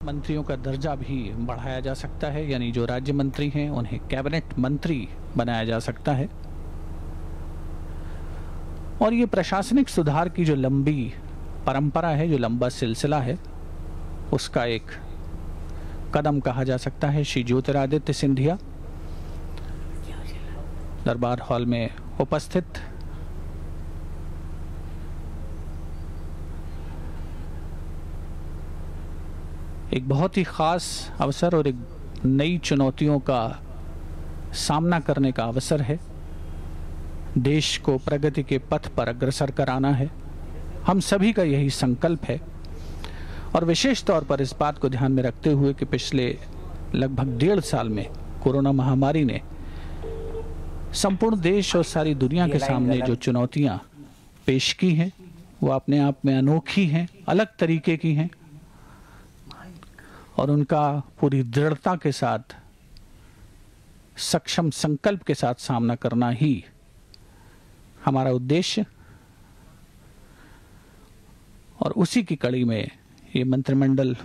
मंत्रियों का दर्जा भी बढ़ाया जा सकता है, यानी जो राज्य मंत्री हैं उन्हें कैबिनेट मंत्री बनाया जा सकता है। और ये प्रशासनिक सुधार की जो लंबी परंपरा है, जो लंबा सिलसिला है, उसका एक कदम कहा जा सकता है। श्री ज्योतिरादित्य सिंधिया दरबार हॉल में उपस्थित एक बहुत ही खास अवसर और एक नई चुनौतियों का सामना करने का अवसर है। देश को प्रगति के पथ पर अग्रसर कराना है, हम सभी का यही संकल्प है। और विशेष तौर पर इस बात को ध्यान में रखते हुए कि पिछले लगभग 1.5 साल में कोरोना महामारी ने संपूर्ण देश और सारी दुनिया के सामने जो चुनौतियां पेश की हैं, वो अपने आप में अनोखी हैं, अलग तरीके की हैं, और उनका पूरी दृढ़ता के साथ, सक्षम संकल्प के साथ सामना करना ही हमारा उद्देश्य। और उसी की कड़ी में ये मंत्रिमंडल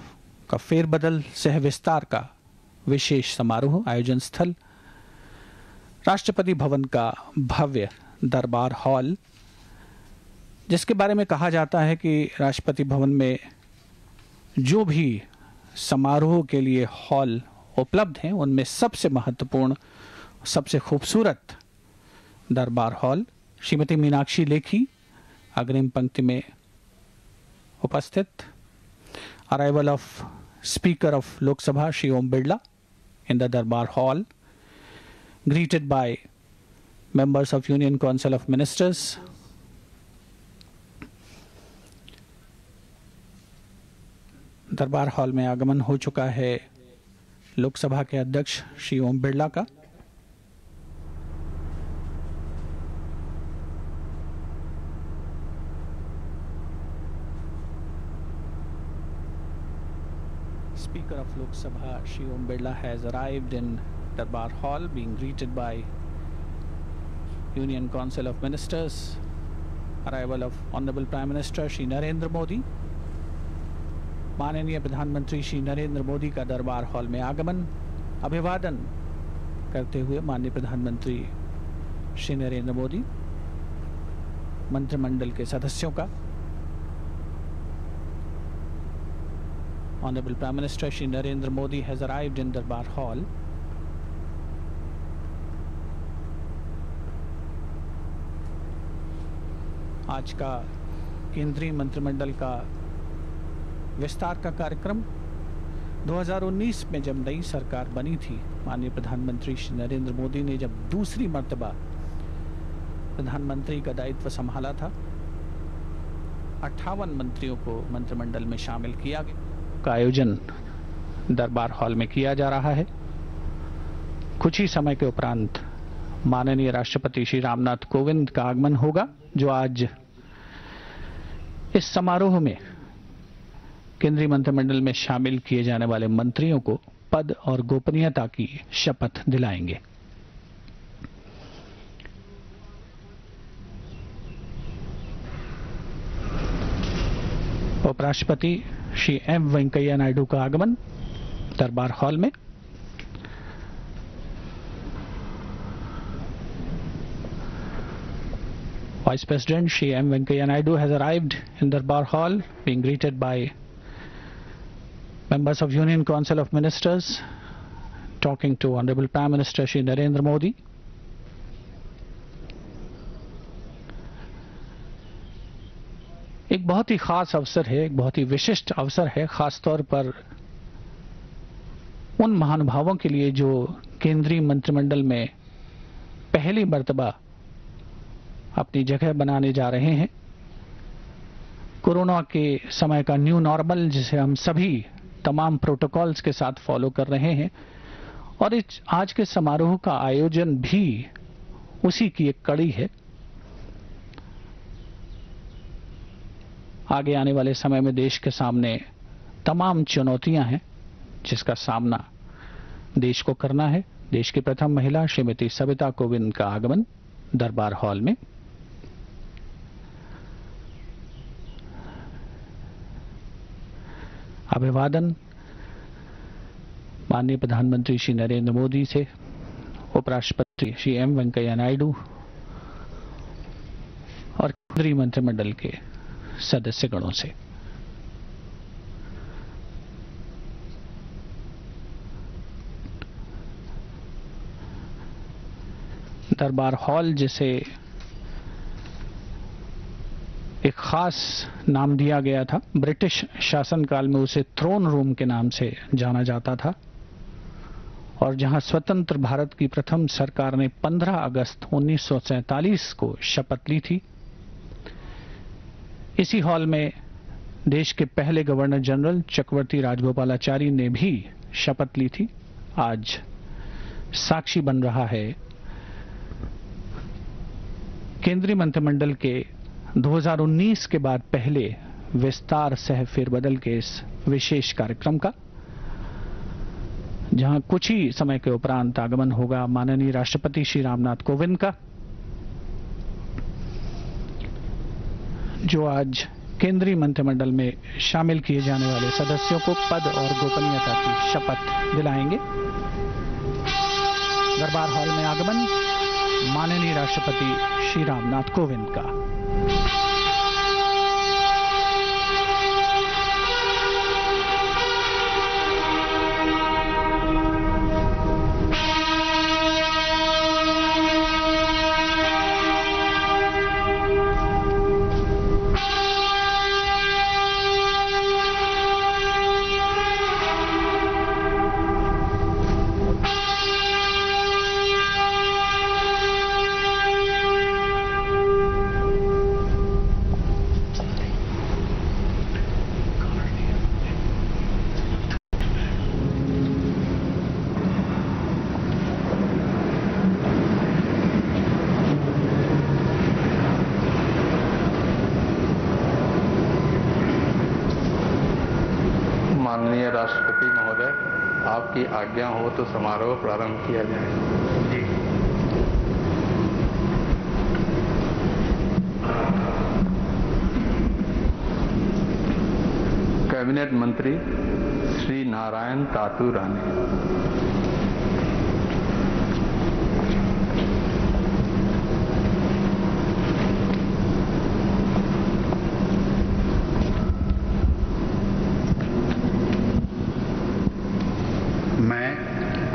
का फेरबदल सह विस्तार का विशेष समारोह आयोजन स्थल राष्ट्रपति भवन का भव्य दरबार हॉल, जिसके बारे में कहा जाता है कि राष्ट्रपति भवन में जो भी समारोह के लिए हॉल उपलब्ध हैं उनमें सबसे महत्वपूर्ण, सबसे खूबसूरत दरबार हॉल। श्रीमती मीनाक्षी लेखी अग्रिम पंक्ति में उपस्थित। Arrival of speaker of Lok Sabha Shri Om Birla in the Durbar hall, greeted by members of Union Council of Ministers, Durbar hall में आगमन हो चुका है लोकसभा के अध्यक्ष श्री ओम बिरला का। Speaker of Lok Sabha Shri Om Birla has arrived in Darbar Hall, being greeted by Union Council of Ministers. Arrival of Honorable Prime Minister Shri Narendra Modi. माननीय प्रधानमंत्री श्री नरेंद्र मोदी का दरबार हॉल में आगमन, अभिवादन करते हुए माननीय प्रधानमंत्री श्री नरेंद्र मोदी, मंत्रिमंडल के सदस्यों का। Honorable Prime Minister Shri Narendra Modi has arrived in Darbar Hall. आज का केंद्रीय मंत्रिमंडल का विस्तार का कार्यक्रम 2019 में जब नई सरकार बनी थी, माननीय प्रधानमंत्री श्री नरेंद्र मोदी ने जब दूसरी मर्तबा प्रधानमंत्री का दायित्व संभाला था, 58 मंत्रियों को मंत्रिमंडल में शामिल किया गया। का आयोजन दरबार हॉल में किया जा रहा है। कुछ ही समय के उपरांत माननीय राष्ट्रपति श्री रामनाथ कोविंद का आगमन होगा, जो आज इस समारोह में केंद्रीय मंत्रिमंडल में शामिल किए जाने वाले मंत्रियों को पद और गोपनीयता की शपथ दिलाएंगे। उपराष्ट्रपति श्री एम वेंकैया नायडू का आगमन दरबार हॉल में। Vice President Shri M. Venkaiah Naidu has arrived in Darbar Hall, being greeted by members of Union Council of Ministers, talking to Honorable Prime Minister Shri Narendra Modi. एक बहुत ही खास अवसर है, एक बहुत ही विशिष्ट अवसर है, खास तौर पर उन महानुभावों के लिए जो केंद्रीय मंत्रिमंडल में पहली मर्तबा अपनी जगह बनाने जा रहे हैं। कोरोना के समय का न्यू नॉर्मल, जिसे हम सभी तमाम प्रोटोकॉल्स के साथ फॉलो कर रहे हैं, और इस आज के समारोह का आयोजन भी उसी की एक कड़ी है। आगे आने वाले समय में देश के सामने तमाम चुनौतियां हैं, जिसका सामना देश को करना है। देश की प्रथम महिला श्रीमती सविता कोविंद का आगमन दरबार हॉल में। अभिवादन माननीय प्रधानमंत्री श्री नरेंद्र मोदी से, उपराष्ट्रपति श्री एम वेंकैया नायडू और केंद्रीय मंत्रिमंडल के सदस्यगणों से। दरबार हॉल, जिसे एक खास नाम दिया गया था, ब्रिटिश शासनकाल में उसे थ्रोन रूम के नाम से जाना जाता था, और जहां स्वतंत्र भारत की प्रथम सरकार ने 15 अगस्त 1947 को शपथ ली थी, इसी हॉल में देश के पहले गवर्नर जनरल चक्रवर्ती राजगोपालाचारी ने भी शपथ ली थी। आज साक्षी बन रहा है केंद्रीय मंत्रिमंडल के 2019 के बाद पहले विस्तार सह फेरबदल के इस विशेष कार्यक्रम का, जहां कुछ ही समय के उपरांत आगमन होगा माननीय राष्ट्रपति श्री रामनाथ कोविंद का, जो आज केंद्रीय मंत्रिमंडल में शामिल किए जाने वाले सदस्यों को पद और गोपनीयता की शपथ दिलाएंगे। दरबार हॉल में आगमन माननीय राष्ट्रपति श्री रामनाथ कोविंद का। माननीय राष्ट्रपति महोदय, आपकी आज्ञा हो तो समारोह प्रारंभ किया जाए। जी। कैबिनेट मंत्री श्री नारायण तातू राणे।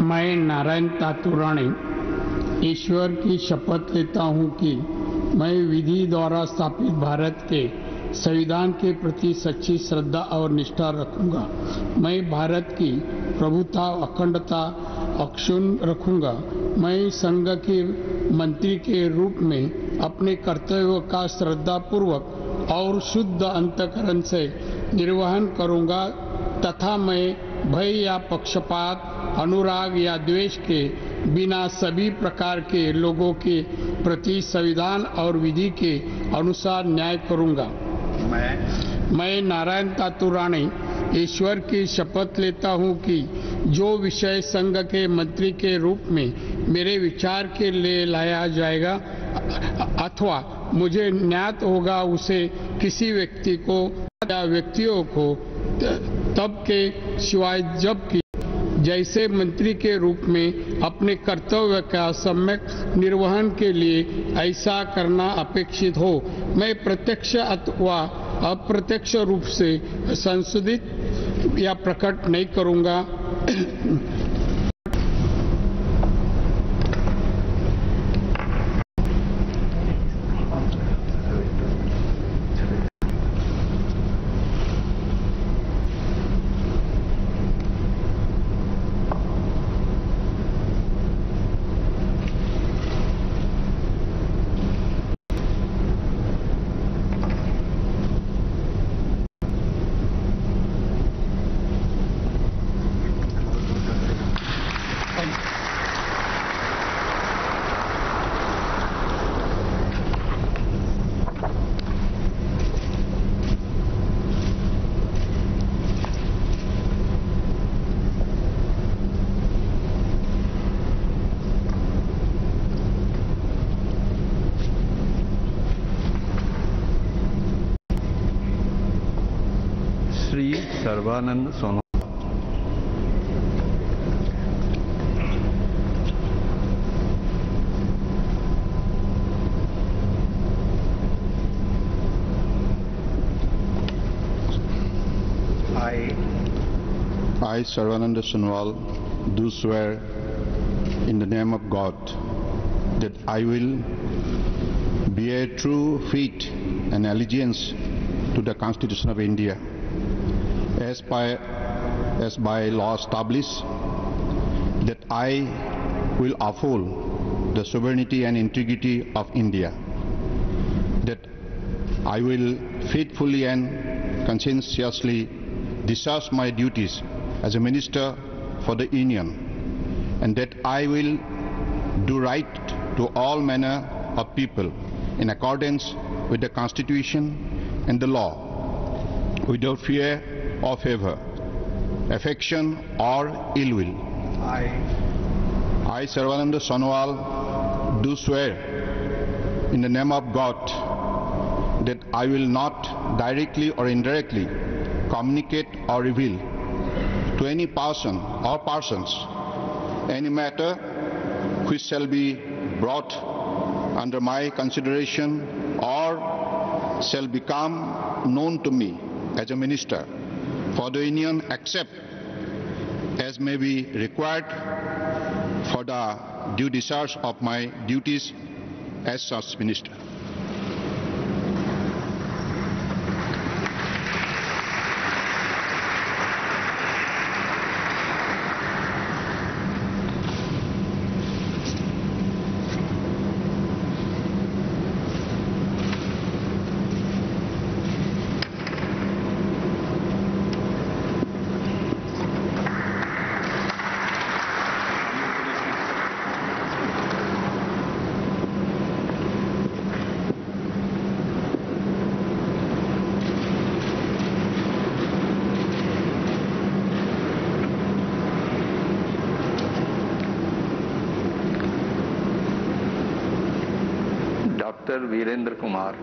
मैं नारायण तातू राणे ईश्वर की शपथ लेता हूं कि मैं विधि द्वारा स्थापित भारत के संविधान के प्रति सच्ची श्रद्धा और निष्ठा रखूंगा। मैं भारत की प्रभुता, अखंडता अक्षुण्ण रखूंगा। मैं संघ के मंत्री के रूप में अपने कर्तव्यों का श्रद्धापूर्वक और शुद्ध अंतःकरण से निर्वहन करूंगा तथा मैं भय या पक्षपात, अनुराग या द्वेष के बिना सभी प्रकार के लोगों के प्रति संविधान और विधि के अनुसार न्याय करूंगा। मैं नारायण तातू राणे ईश्वर की शपथ लेता हूं कि जो विषय संघ के मंत्री के रूप में मेरे विचार के लिए लाया जाएगा अथवा मुझे ज्ञात होगा, उसे किसी व्यक्ति को या व्यक्तियों को तब के सिवाय जबकि जैसे मंत्री के रूप में अपने कर्तव्य का सम्यक निर्वहन के लिए ऐसा करना अपेक्षित हो, मैं प्रत्यक्ष अथवा अप्रत्यक्ष रूप से संशोधित या प्रकट नहीं करूंगा। Shri Sarbananda Sonowal. I, Sarvananda Sonowal, do swear in the name of God that I will bear true faith and allegiance to the Constitution of India as by law established, that I will uphold the sovereignty and integrity of India, that I will faithfully and conscientiously discharge my duties as a minister for the Union, and that I will do right to all manner of people in accordance with the Constitution and the law, without fear or favor, affection or ill will. I, Sarvananda Sonowal, do swear in the name of God that I will not directly or indirectly communicate or reveal to any person or persons any matter which shall be brought under my consideration or shall become known to me as a minister for the Union, except as may be required for the due discharge of my duties as such minister. Doctor Virendra Kumar.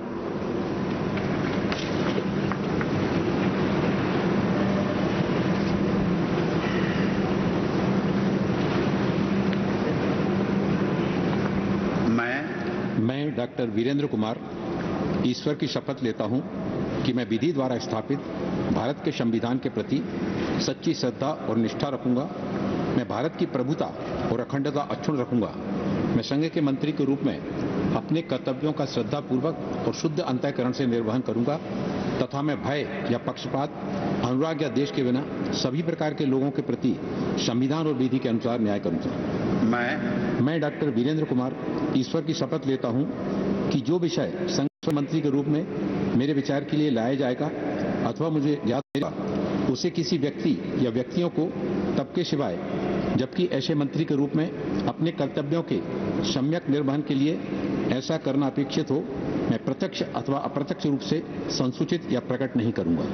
मैं doctor Virendra Kumar ईश्वर की शपथ लेता हूं कि मैं विधि द्वारा स्थापित भारत के संविधान के प्रति सच्ची श्रद्धा और निष्ठा रखूंगा। मैं भारत की प्रभुता और अखंडता अक्षुण्ण रखूंगा। मैं संघ के मंत्री के रूप में अपने कर्तव्यों का श्रद्धापूर्वक और शुद्ध अंतःकरण से निर्वहन करूंगा तथा मैं भय या पक्षपात, अनुराग या देश के बिना सभी प्रकार के लोगों के प्रति संविधान और विधि के अनुसार न्याय करूंगा। मैं डॉक्टर वीरेंद्र कुमार ईश्वर की शपथ लेता हूं कि जो विषय संघ मंत्री के रूप में मेरे विचार के लिए लाया जाएगा अथवा मुझे याद रहेगा, उसे किसी व्यक्ति या व्यक्तियों को तब के सिवाय जबकि ऐसे मंत्री के रूप में अपने कर्तव्यों के सम्यक निर्वहन के लिए ऐसा करना अपेक्षित हो, मैं प्रत्यक्ष अथवा अप्रत्यक्ष रूप से संसूचित या प्रकट नहीं करूंगा।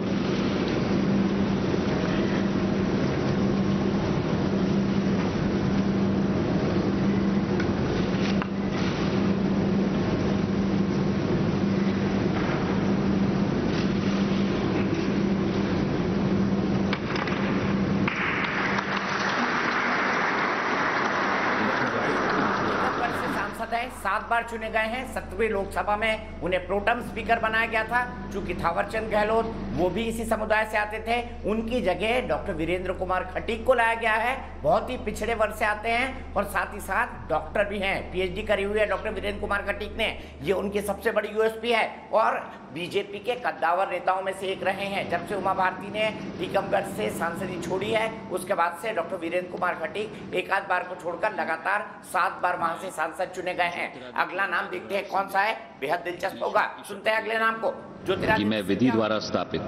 सांसद हैं, 7 बार चुने गए हैं। 17वीं लोकसभा में उन्हें प्रोटम स्पीकर बनाया गया था। चूंकि थावरचंद गहलोत वो भी इसी समुदाय से आते थे, उनकी जगह डॉक्टर वीरेंद्र कुमार खटीक को लाया गया है। बहुत ही पिछड़े वर्ग से आते हैं और साथ ही साथ डॉक्टर भी हैं। पीएचडी करी हुई है डॉक्टर वीरेंद्र कुमार खटीक ने, ये उनकी सबसे बड़ी यूएसपी है। और बीजेपी के कद्दावर नेताओं में से एक रहे हैं। जब से उमा भारती ने टीकमगढ़ से सांसदी छोड़ी है, उसके बाद से डॉक्टर वीरेंद्र कुमार खटीक एक आध बार को छोड़कर लगातार 7 बार वहां से सांसद चुने गए हैं। अगला नाम देखते हैं कौन सा है, बेहद दिलचस्प होगा। सुनते हैं अगले नाम को। कि मैं विधि द्वारा स्थापित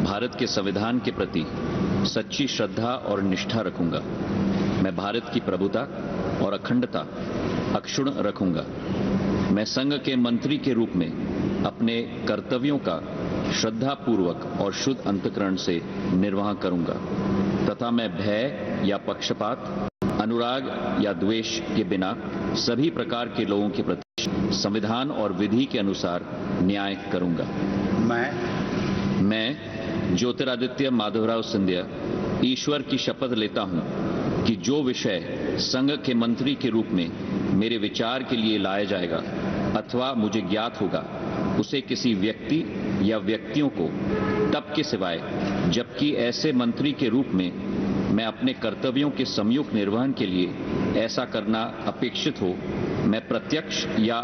भारत के संविधान के प्रति सच्ची श्रद्धा और निष्ठा रखूंगा। मैं भारत की प्रभुता और अखंडता अक्षुण्ण रखूंगा। मैं संघ के मंत्री के रूप में अपने कर्तव्यों का श्रद्धापूर्वक और शुद्ध अंतःकरण से निर्वाह करूंगा तथा मैं भय या पक्षपात, अनुराग या द्वेष के बिना सभी प्रकार के लोगों के प्रति संविधान और विधि के अनुसार न्याय करूंगा। मैं ज्योतिरादित्य माधवराव सिंधिया ईश्वर की शपथ लेता हूं कि जो विषय संघ के मंत्री के रूप में मेरे विचार के लिए लाया जाएगा अथवा मुझे ज्ञात होगा, उसे किसी व्यक्ति या व्यक्तियों को तब के सिवाय जबकि ऐसे मंत्री के रूप में मैं अपने कर्तव्यों के सम्यक निर्वहन के लिए ऐसा करना अपेक्षित हो, मैं प्रत्यक्ष या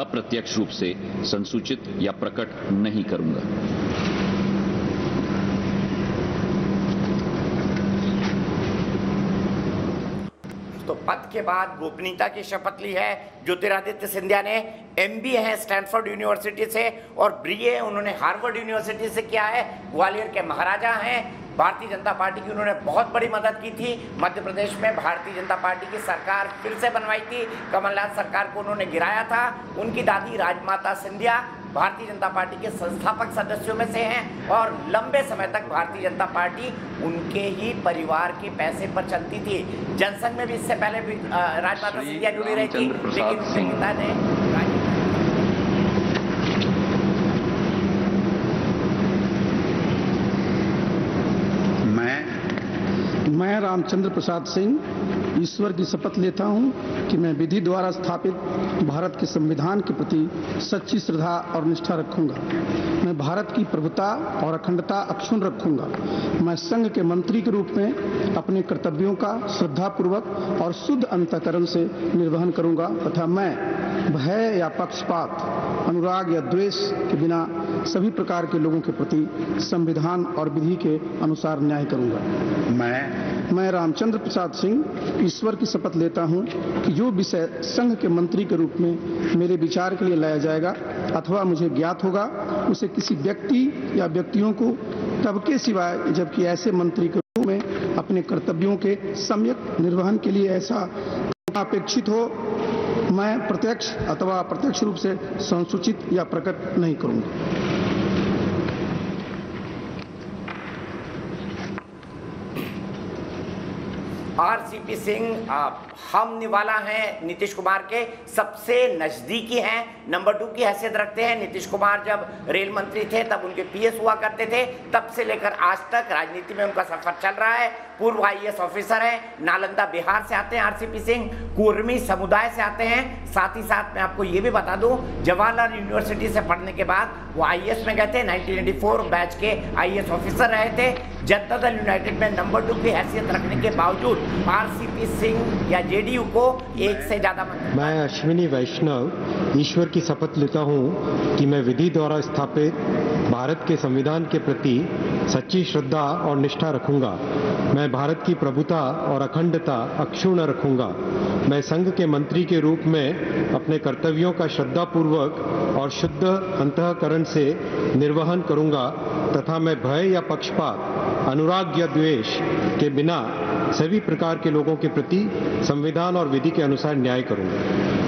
अप्रत्यक्ष रूप से संसूचित या प्रकट नहीं करूंगा। तो पद के बाद गोपनीयता की शपथ ली है ज्योतिरादित्य सिंधिया ने। एमबीए है स्टैनफोर्ड यूनिवर्सिटी से और बीए उन्होंने हार्वर्ड यूनिवर्सिटी से किया है। ग्वालियर के महाराजा हैं। भारतीय जनता पार्टी की उन्होंने बहुत बड़ी मदद की थी। मध्य प्रदेश में भारतीय जनता पार्टी की सरकार फिर से बनवाई थी। कमलनाथ सरकार को उन्होंने गिराया था। उनकी दादी राजमाता सिंधिया भारतीय जनता पार्टी के संस्थापक सदस्यों में से हैं और लंबे समय तक भारतीय जनता पार्टी उनके ही परिवार के पैसे पर चलती थी। जनसंघ में भी इससे पहले भी राजमाता सिंधिया जुड़ी रही थी, लेकिन उनके पिता ने मैं रामचंद्र प्रसाद सिंह ईश्वर की शपथ लेता हूं कि मैं विधि द्वारा स्थापित भारत के संविधान के प्रति सच्ची श्रद्धा और निष्ठा रखूंगा। मैं भारत की प्रभुता और अखंडता अक्षुण्ण रखूंगा। मैं संघ के मंत्री के रूप में अपने कर्तव्यों का श्रद्धापूर्वक और शुद्ध अंतःकरण से निर्वहन करूंगा तथा मैं भय या पक्षपात, अनुराग या द्वेष के बिना सभी प्रकार के लोगों के प्रति संविधान और विधि के अनुसार न्याय करूंगा। मैं रामचंद्र प्रसाद सिंह ईश्वर की शपथ लेता हूं कि जो विषय संघ के मंत्री के रूप में मेरे विचार के लिए लाया जाएगा अथवा मुझे ज्ञात होगा, उसे किसी व्यक्ति या व्यक्तियों को तब के सिवाय जबकि ऐसे मंत्री के रूप में अपने कर्तव्यों के सम्यक निर्वहन के लिए ऐसा अपेक्षित हो, मैं प्रत्यक्ष अथवा अप्रत्यक्ष रूप से संसूचित या प्रकट नहीं करूंगा। आरसीपी सिंह हम निवाला हैं, नीतीश कुमार के सबसे नजदीकी हैं, नंबर 2 की हैसियत रखते हैं। नीतीश कुमार जब रेल मंत्री थे तब उनके पीएस हुआ करते थे, तब से लेकर आज तक राजनीति में उनका सफर चल रहा है। पूर्व आईएएस ऑफिसर हैं, नालंदा बिहार से आते हैं आरसीपी सिंह, कुर्मी समुदाय से आते हैं। साथ ही साथ मैं आपको ये भी बता दूं, जवाहरलाल यूनिवर्सिटी से पढ़ने के बाद वो आईएएस में गए थे। 1984 बैच के आईएएस ऑफिसर रहे थे। जनता दल यूनाइटेड में नंबर 2 की हैसियत रखने के बावजूद आरसीपी सिंह या जेडीयू को एक से ज्यादा मैं अश्विनी वैष्णव ईश्वर की शपथ लेता हूं कि मैं विधि द्वारा स्थापित भारत के संविधान के प्रति सच्ची श्रद्धा और निष्ठा रखूंगा। मैं भारत की प्रभुता और अखंडता अक्षुण्ण रखूंगा। मैं संघ के मंत्री के रूप में अपने कर्तव्यों का श्रद्धापूर्वक और शुद्ध अंतःकरण से निर्वहन करूंगा तथा मैं भय या पक्षपात, अनुराग या द्वेष के बिना सभी प्रकार के लोगों के प्रति संविधान और विधि के अनुसार न्याय करूंगा।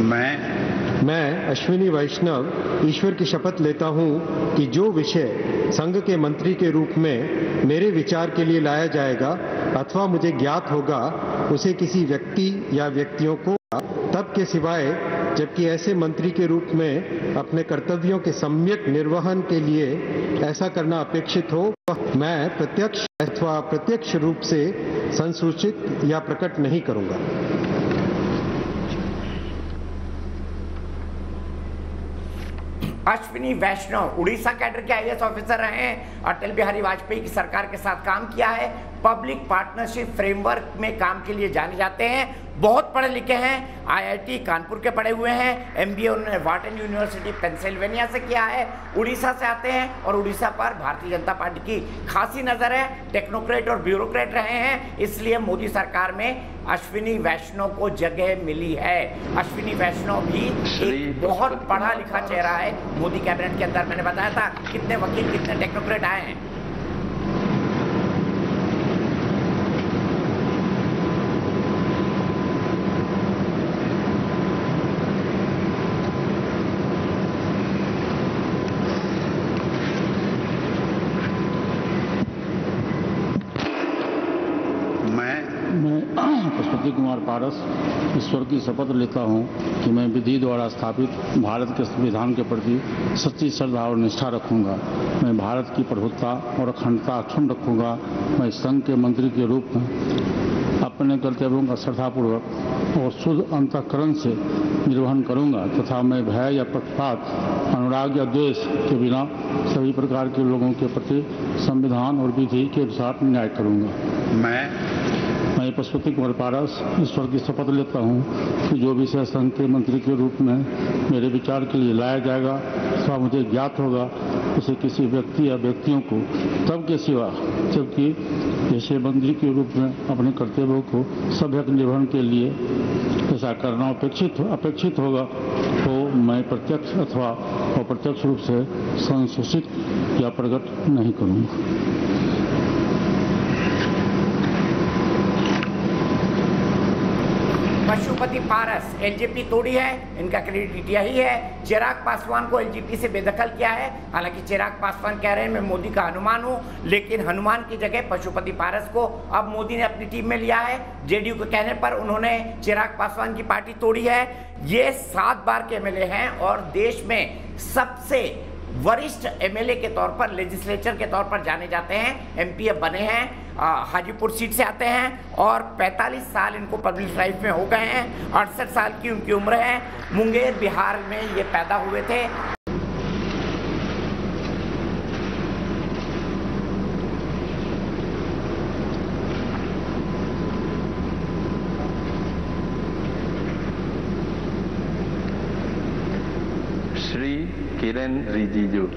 मैं अश्विनी वैष्णव ईश्वर की शपथ लेता हूं कि जो विषय संघ के मंत्री के रूप में मेरे विचार के लिए लाया जाएगा अथवा मुझे ज्ञात होगा, उसे किसी व्यक्ति या व्यक्तियों को तब के सिवाय जबकि ऐसे मंत्री के रूप में अपने कर्तव्यों के सम्यक निर्वहन के लिए ऐसा करना अपेक्षित हो, मैं प्रत्यक्ष अथवा अप्रत्यक्ष रूप से संसूचित या प्रकट नहीं करूंगा। अश्विनी वैष्णव उड़ीसा कैडर के आईएएस ऑफिसर रहे हैं। अटल बिहारी वाजपेयी की सरकार के साथ काम किया है। पब्लिक पार्टनरशिप फ्रेमवर्क में काम के लिए जाने जाते हैं। बहुत पढ़े लिखे हैं, आईआईटी कानपुर के पढ़े हुए हैं। एमबीए उन्होंने वाटन यूनिवर्सिटी पेंसिल्वेनिया से किया है। उड़ीसा से आते हैं और उड़ीसा पर भारतीय जनता पार्टी की खासी नजर है। टेक्नोक्रेट और ब्यूरोक्रेट रहे हैं, इसलिए मोदी सरकार में अश्विनी वैष्णव को जगह मिली है। अश्विनी वैष्णव भी एक बहुत पढ़ा लिखा चेहरा है। मोदी कैबिनेट के अंदर मैंने बताया था कितने वकील कितने टेक्नोक्रेट आए हैं। पशुपति कुमार पारस ईश्वर की शपथ लेता हूं कि मैं विधि द्वारा स्थापित भारत के संविधान के प्रति सच्ची श्रद्धा और निष्ठा रखूंगा। मैं भारत की प्रभुता और अखंडता अक्षुण्ण रखूंगा। मैं संघ के मंत्री के रूप में अपने कर्तव्यों का श्रद्धापूर्वक और शुद्ध अंतःकरण से निर्वहन करूंगा तथा मैं भय या पक्षपात, अनुराग या द्वेष के बिना सभी प्रकार के लोगों के प्रति संविधान और विधि के अनुसार न्याय करूंगा। मैं पशुपति कुमार पारस ईश्वर की शपथ लेता हूँ कि जो विषय संघ के मंत्री के रूप में मेरे विचार के लिए लाया जाएगा अथवा मुझे ज्ञात होगा उसे किसी व्यक्ति या व्यक्तियों को तब के सिवा जबकि जैसे मंत्री के रूप में अपने कर्तव्यों को सभ्यक निर्वहन के लिए ऐसा करना अपेक्षित होगा तो मैं प्रत्यक्ष अथवा अप्रत्यक्ष रूप से संसूचित या प्रकट नहीं करूँगा। पशुपति पारस एलजेपी तोड़ी है, इनका क्रेडिट यही है। चिराग पासवान को एलजेपी से बेदखल किया है। हालांकि चिराग पासवान कह रहे हैं मैं मोदी का हनुमान हूं, लेकिन हनुमान की जगह पशुपति पारस को अब मोदी ने अपनी टीम में लिया है। जेडीयू के कहने पर उन्होंने चिराग पासवान की पार्टी तोड़ी है। ये 7 बार के एमएलए हैं और देश में सबसे वरिष्ठ एमएलए के तौर पर, लेजिस्लेचर के तौर पर जाने जाते हैं। एमपी अब बने हैं, हाजीपुर सीट से आते हैं और 45 साल इनको पब्लिक लाइफ में हो गए हैं। 68 साल की उनकी उम्र है। मुंगेर बिहार में ये पैदा हुए थे। श्री किरेन रिजिजू।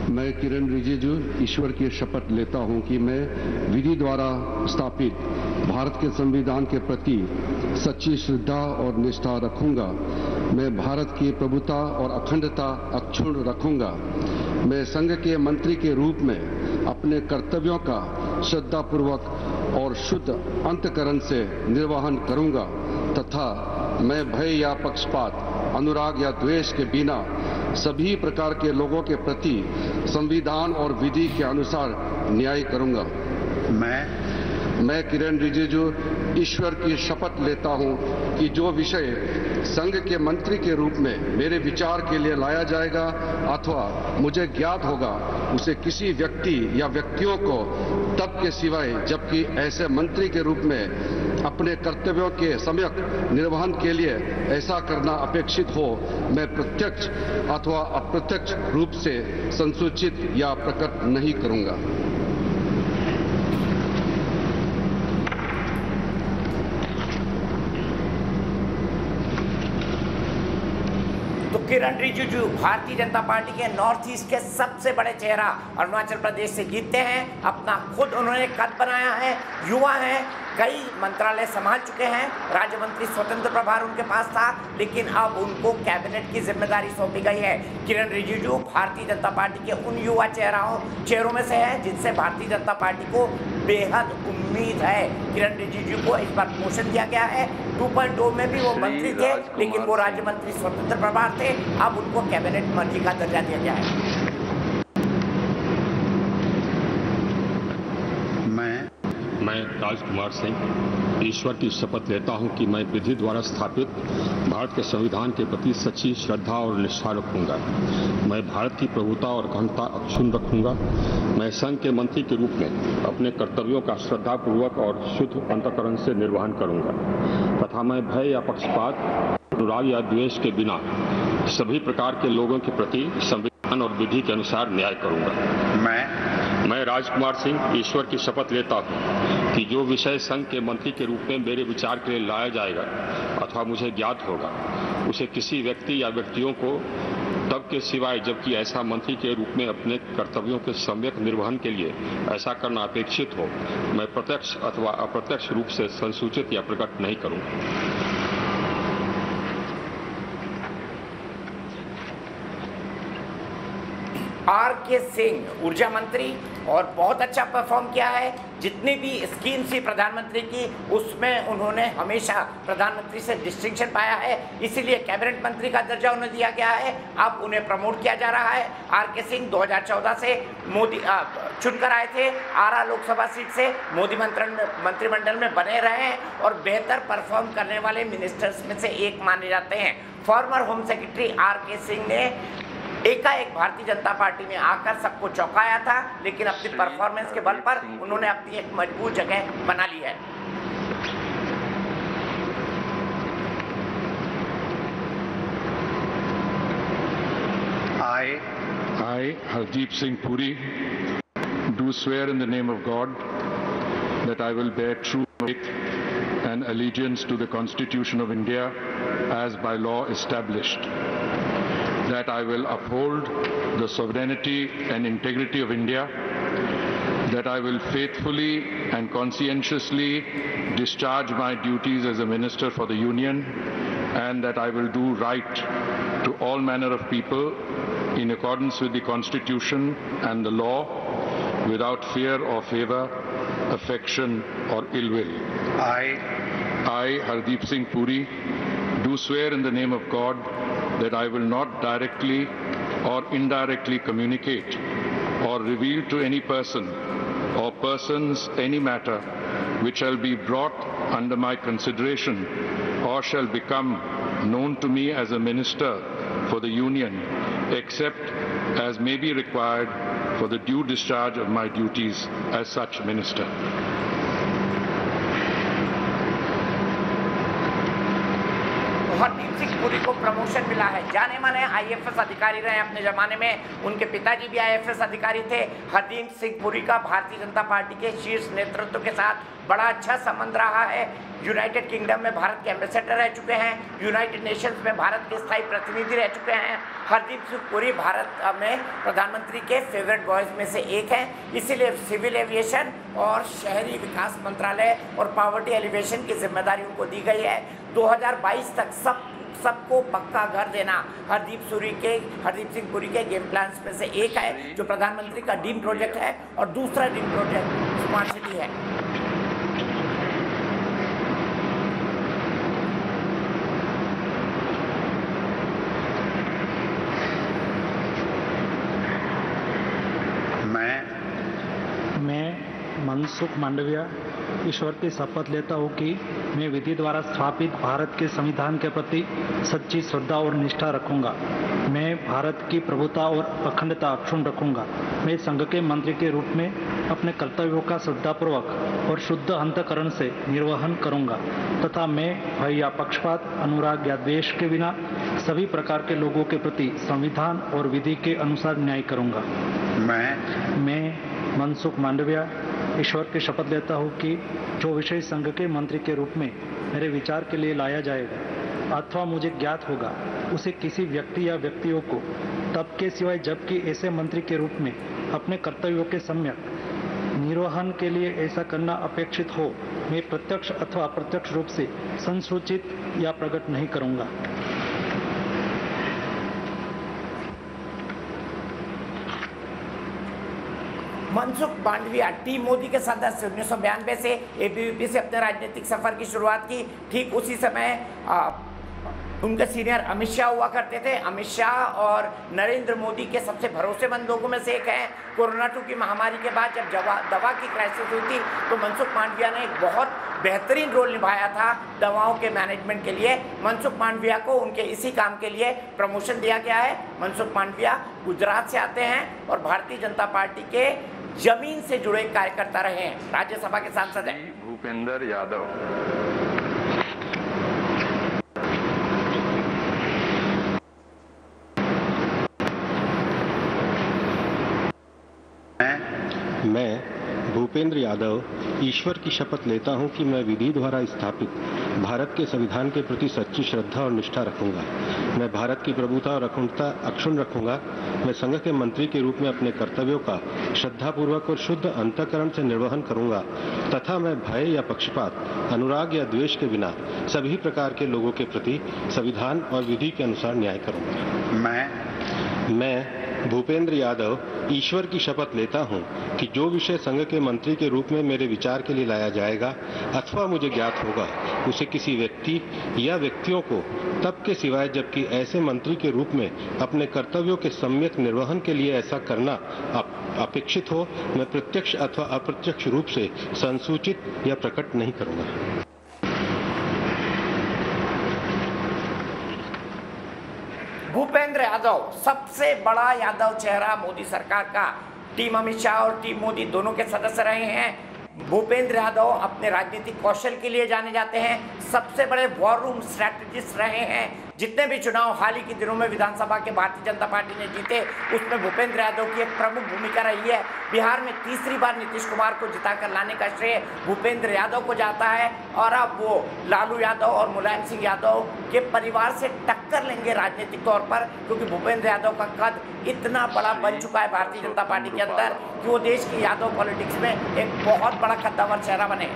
मैं किरेन रिजिजू ईश्वर की शपथ लेता हूं कि मैं विधि द्वारा स्थापित भारत के संविधान के प्रति सच्ची श्रद्धा और निष्ठा रखूंगा। मैं भारत की प्रभुता और अखंडता अक्षुण्ण रखूंगा। मैं संघ के मंत्री के रूप में अपने कर्तव्यों का श्रद्धापूर्वक और शुद्ध अंतःकरण से निर्वहन करूंगा तथा मैं भय या पक्षपात, अनुराग या द्वेष के बिना सभी प्रकार के लोगों के प्रति संविधान और विधि के अनुसार न्याय करूंगा। मैं किरेन रिजिजू ईश्वर की शपथ लेता हूं कि जो विषय संघ के मंत्री के रूप में मेरे विचार के लिए लाया जाएगा अथवा मुझे ज्ञात होगा उसे किसी व्यक्ति या व्यक्तियों को तब के सिवाय जबकि ऐसे मंत्री के रूप में अपने कर्तव्यों के सम्यक निर्वहन के लिए ऐसा करना अपेक्षित हो मैं प्रत्यक्ष अथवा अप्रत्यक्ष रूप से संसूचित या प्रकट नहीं करूंगा। किरेन रिजिजू भारतीय जनता पार्टी के नॉर्थ ईस्ट के सबसे बड़े चेहरा अरुणाचल प्रदेश से जीतते हैं। अपना खुद उन्होंने कद बनाया है, युवा हैं, कई मंत्रालय संभाल चुके हैं, राज्य मंत्री स्वतंत्र प्रभार उनके पास था, लेकिन अब उनको कैबिनेट की जिम्मेदारी सौंपी गई है। किरेन रिजिजू भारतीय जनता पार्टी के उन युवा चेहरों में से है जिनसे भारतीय जनता पार्टी को बेहद उम्मीद है। किरेन रिजिजू को इस बार प्रमोशन दिया गया है। 2.2 में भी वो मंत्री थे, लेकिन वो राज्य मंत्री स्वतंत्र प्रभार थे। अब उनको कैबिनेट मंत्री का दर्जा दिया गया है। मैं राजकुमार सिंह ईश्वर की शपथ लेता हूं कि मैं विधि द्वारा स्थापित भारत के संविधान के प्रति सच्ची श्रद्धा और निष्ठा रखूंगा। मैं भारत की प्रभुता और अखंडता अक्षुण्ण रखूंगा। मैं संघ के मंत्री के रूप में अपने कर्तव्यों का श्रद्धापूर्वक और शुद्ध अंतःकरण से निर्वहन करूंगा तथा मैं भय या पक्षपात, अनुराग या द्वेष के बिना सभी प्रकार के लोगों के प्रति संविधान और विधि के अनुसार न्याय करूंगा। मैं राजकुमार सिंह ईश्वर की शपथ लेता हूं कि जो विषय संघ के मंत्री के रूप में मेरे विचार के लिए लाया जाएगा अथवा मुझे ज्ञात होगा उसे किसी व्यक्ति या व्यक्तियों को तब के सिवाय जबकि ऐसा मंत्री के रूप में अपने कर्तव्यों के सम्यक निर्वहन के लिए ऐसा करना अपेक्षित हो मैं प्रत्यक्ष अथवा अप्रत्यक्ष रूप से संसूचित या प्रकट नहीं करूंगा। आर.के. सिंह ऊर्जा मंत्री और बहुत अच्छा परफॉर्म किया है। जितनी भी स्कीम थी प्रधानमंत्री की उसमें उन्होंने हमेशा प्रधानमंत्री से डिस्टिंक्शन पाया है, इसीलिए कैबिनेट मंत्री का दर्जा उन्हें दिया गया है। अब उन्हें प्रमोट किया जा रहा है। आर.के. सिंह 2014 से मोदी चुनकर आए थे, आरा लोकसभा सीट से मोदी मंत्रिमंडल में बने रहे हैं और बेहतर परफॉर्म करने वाले मिनिस्टर्स में से एक माने जाते हैं। Former home secretary R K. Singh ने एकाएक भारतीय जनता पार्टी में आकर सबको चौंकाया था, लेकिन अपनी परफॉर्मेंस के बल पर उन्होंने अपनी एक मजबूत जगह बना ली है। I, Hardeep Singh Puri, do swear in the name of God that I will bear true faith and allegiance to the Constitution of India as by law established, that I will uphold the sovereignty and integrity of India, that I will faithfully and conscientiously discharge my duties as a Minister for the Union, and that I will do right to all manner of people in accordance with the Constitution and the law, without fear or favor, affection or ill will. I, Hardeep Singh Puri, do swear in the name of God that I will not directly or indirectly communicate or reveal to any person or persons any matter which shall be brought under my consideration or shall become known to me as a Minister for the Union, except as may be required for the due discharge of my duties as such Minister. Hardeep Singh Puri को promotion मिला है। जाने माने IFS अधिकारी रहे अपने जमाने में, उनके पिताजी भी आईएफएस अधिकारी थे। हरदीप सिंह पुरी का भारतीय जनता पार्टी के शीर्ष नेतृत्व के साथ बड़ा अच्छा संबंध रहा है। यूनाइटेड किंगडम में भारत के एम्बेसडर रह चुके हैं, यूनाइटेड नेशंस में भारत के स्थायी प्रतिनिधि रह चुके हैं। हरदीप सिंह पुरी भारत में प्रधानमंत्री के फेवरेट बॉयज में से एक हैं, इसीलिए सिविल एविएशन और शहरी विकास मंत्रालय और पावर्टी एलिवेशन की जिम्मेदारी उनको दी गई है। 2022 तक सबको पक्का घर देना हरदीप सिंह पुरी के गेम प्लान्स में से एक है, जो प्रधानमंत्री का ड्रीम प्रोजेक्ट है। और दूसरा ड्रीम प्रोजेक्ट स्मार्ट सिटी है। मैं मनसुख मांडविया ईश्वर की शपथ लेता हूँ कि मैं विधि द्वारा स्थापित भारत के संविधान के प्रति सच्ची श्रद्धा और निष्ठा रखूंगा। मैं भारत की प्रभुता और अखंडता अक्षुण्ण रखूंगा। मैं संघ के मंत्री के रूप में अपने कर्तव्यों का श्रद्धापूर्वक और शुद्ध अंतःकरण से निर्वहन करूंगा तथा मैं भय या पक्षपात, अनुराग या द्वेष के बिना सभी प्रकार के लोगों के प्रति संविधान और विधि के अनुसार न्याय करूंगा। मैं मनसुख मांडविया ईश्वर की शपथ लेता हूँ कि जो विषय संघ के मंत्री के रूप में मेरे विचार के लिए लाया जाएगा अथवा मुझे ज्ञात होगा, उसे किसी व्यक्ति या व्यक्तियों को तब के सिवाय जबकि ऐसे मंत्री के रूप में अपने कर्तव्यों के सम्यक निर्वहन के लिए ऐसा करना अपेक्षित हो, मैं प्रत्यक्ष अथवा अप्रत्यक्ष रूप से संसूचित या प्रकट नहीं करूंगा। मनसुख मांडविया टीम मोदी के सदस्य 1992 से एबीवीपी से अपने राजनीतिक सफर की शुरुआत की। ठीक उसी समय उनके सीनियर अमित शाह हुआ करते थे। अमित शाह और नरेंद्र मोदी के सबसे भरोसेमंद लोगों में से एक हैं। कोरोना 2 की महामारी के बाद जब दवा की क्राइसिस हुई थी तो मनसुख मांडविया ने एक बहुत बेहतरीन रोल निभाया था दवाओं के मैनेजमेंट के लिए। मनसुख मांडविया को उनके इसी काम के लिए प्रमोशन दिया गया है। मनसुख मांडविया गुजरात से आते हैं और भारतीय जनता पार्टी के जमीन से जुड़े कार्यकर्ता रहे हैं। राज्यसभा के सांसद हैं। भूपेंद्र यादव। मैं भूपेंद्र यादव ईश्वर की शपथ लेता हूं कि मैं विधि द्वारा स्थापित भारत के संविधान के प्रति सच्ची श्रद्धा और निष्ठा रखूंगा। मैं भारत की प्रभुता और अखंडता अक्षुण्ण रखूंगा। मैं संघ के मंत्री के रूप में अपने कर्तव्यों का श्रद्धापूर्वक और शुद्ध अंतःकरण से निर्वहन करूंगा तथा मैं भय या पक्षपात, अनुराग या द्वेष के बिना सभी प्रकार के लोगों के प्रति संविधान और विधि के अनुसार न्याय करूंगा। मैं भूपेंद्र यादव ईश्वर की शपथ लेता हूं कि जो विषय संघ के मंत्री के रूप में मेरे विचार के लिए लाया जाएगा अथवा मुझे ज्ञात होगा, उसे किसी व्यक्ति या व्यक्तियों को तब के सिवाय जबकि ऐसे मंत्री के रूप में अपने कर्तव्यों के सम्यक निर्वहन के लिए ऐसा करना अपेक्षित हो, मैं प्रत्यक्ष अथवा अप्रत्यक्ष रूप से संसूचित या प्रकट नहीं करूंगा। भूपेंद्र यादव सबसे बड़ा यादव चेहरा मोदी सरकार का। टीम अमित शाह और टीम मोदी दोनों के सदस्य रहे हैं। भूपेंद्र यादव अपने राजनीतिक कौशल के लिए जाने जाते हैं। सबसे बड़े वॉर रूम स्ट्रैटेजिस्ट रहे हैं। जितने भी चुनाव हाल ही के दिनों में विधानसभा के भारतीय जनता पार्टी ने जीते, उसमें भूपेंद्र यादव की एक प्रमुख भूमिका रही है। बिहार में तीसरी बार नीतीश कुमार को जिताकर लाने का श्रेय भूपेंद्र यादव को जाता है और अब वो लालू यादव और मुलायम सिंह यादव के परिवार से टक्कर लेंगे राजनीतिक तौर पर, क्योंकि भूपेंद्र यादव का कद इतना बड़ा बन चुका है भारतीय जनता पार्टी के अंदर कि वो देश की यादव पॉलिटिक्स में एक बहुत बड़ा कद्दावर चेहरा बने।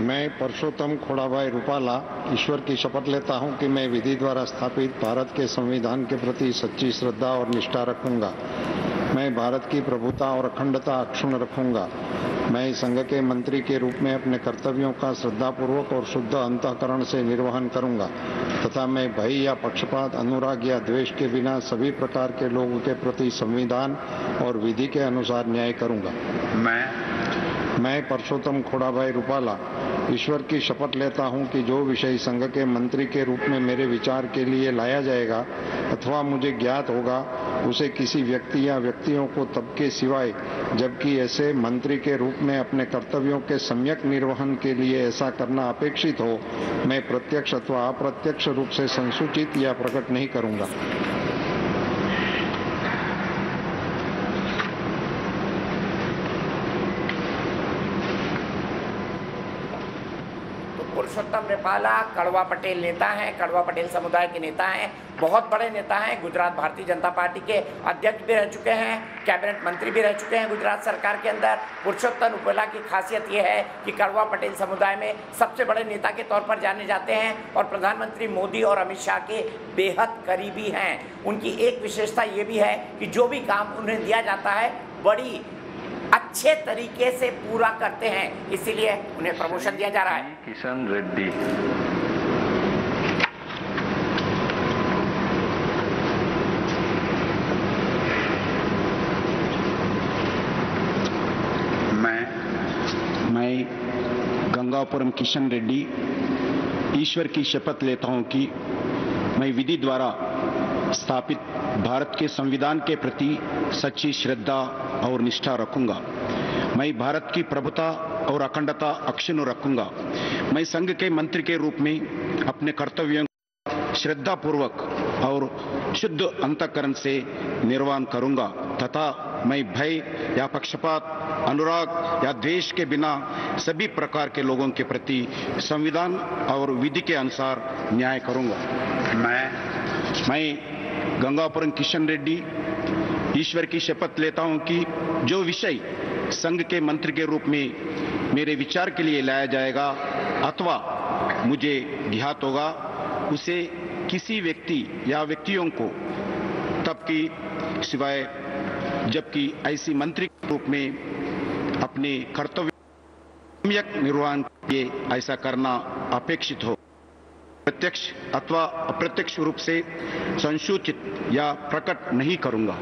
मैं परसोत्तम खोड़ाभाई रूपाला ईश्वर की शपथ लेता हूं कि मैं विधि द्वारा स्थापित भारत के संविधान के प्रति सच्ची श्रद्धा और निष्ठा रखूंगा। मैं भारत की प्रभुता और अखंडता अक्षुण्ण रखूंगा। मैं संघ के मंत्री के रूप में अपने कर्तव्यों का श्रद्धापूर्वक और शुद्ध अंतःकरण से निर्वहन करूंगा तथा मैं भय या पक्षपात, अनुराग या द्वेष के बिना सभी प्रकार के लोगों के प्रति संविधान और विधि के अनुसार न्याय करूंगा। मैं परसोत्तम खोड़ाभाई रूपाला ईश्वर की शपथ लेता हूं कि जो विषय संघ के मंत्री के रूप में मेरे विचार के लिए लाया जाएगा अथवा मुझे ज्ञात होगा, उसे किसी व्यक्ति या व्यक्तियों को तब के सिवाय जबकि ऐसे मंत्री के रूप में अपने कर्तव्यों के सम्यक निर्वहन के लिए ऐसा करना अपेक्षित हो, मैं प्रत्यक्ष अथवा अप्रत्यक्ष रूप से संसूचित या प्रकट नहीं करूंगा। पुरुषोत्तम रूपाला कड़वा पटेल नेता हैं, कड़वा पटेल समुदाय के नेता हैं, बहुत बड़े नेता हैं। गुजरात भारतीय जनता पार्टी के अध्यक्ष भी रह चुके हैं, कैबिनेट मंत्री भी रह चुके हैं गुजरात सरकार के अंदर। पुरुषोत्तम रूपाला की खासियत यह है कि कड़वा पटेल समुदाय में सबसे बड़े नेता के तौर पर जाने जाते हैं और प्रधानमंत्री मोदी और अमित शाह के बेहद करीबी हैं। उनकी एक विशेषता ये भी है कि जो भी काम उन्हें दिया जाता है बड़ी अच्छे तरीके से पूरा करते हैं, इसीलिए उन्हें प्रमोशन दिया जा रहा है। किशन रेड्डी। मैं गंगापुरम किशन रेड्डी ईश्वर की शपथ लेता हूं कि मैं विधि द्वारा स्थापित भारत के संविधान के प्रति सच्ची श्रद्धा और निष्ठा रखूंगा। मैं भारत की प्रभुता और अखंडता अक्षुण्ण रखूंगा। मैं संघ के मंत्री के रूप में अपने कर्तव्यों श्रद्धा पूर्वक और शुद्ध अंतःकरण से निर्वहन करूंगा तथा मैं भय या पक्षपात, अनुराग या द्वेष के बिना सभी प्रकार के लोगों के प्रति संविधान और विधि के अनुसार न्याय करूंगा। मैं गंगापुरम किशन रेड्डी ईश्वर की शपथ लेता हूं कि जो विषय संघ के मंत्री के रूप में मेरे विचार के लिए लाया जाएगा अथवा मुझे ज्ञात होगा, उसे किसी व्यक्ति या व्यक्तियों को तब की सिवाय जबकि ऐसी मंत्री के रूप में अपने कर्तव्य सम्यक निर्वहन के लिए ऐसा करना अपेक्षित हो, प्रत्यक्ष अथवा अप्रत्यक्ष रूप से संसूचित या प्रकट नहीं करूंगा।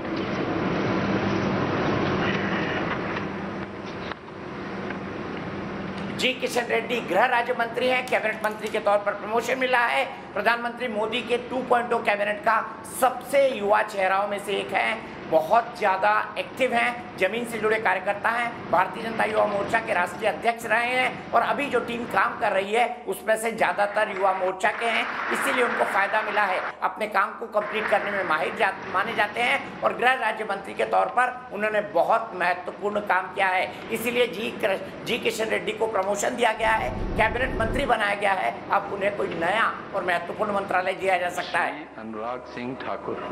जी किशन रेड्डी गृह राज्य मंत्री हैं, कैबिनेट मंत्री के तौर पर प्रमोशन मिला है। प्रधानमंत्री मोदी के 2.0 कैबिनेट का सबसे युवा चेहराओं में से एक है, बहुत ज़्यादा एक्टिव हैं, जमीन से जुड़े कार्यकर्ता हैं, भारतीय जनता युवा मोर्चा के राष्ट्रीय अध्यक्ष रहे हैं और अभी जो टीम काम कर रही है उसमें से ज़्यादातर युवा मोर्चा के हैं, इसीलिए उनको फायदा मिला है। अपने काम को कंप्लीट करने में माहिर माने जाते हैं और गृह राज्य मंत्री के तौर पर उन्होंने बहुत महत्वपूर्ण काम किया है, इसीलिए जी किशन रेड्डी को प्रमोशन दिया गया है, कैबिनेट मंत्री बनाया गया है। अब उन्हें कोई नया और महत्वपूर्ण मंत्रालय दिया जा सकता है। अनुराग सिंह ठाकुर।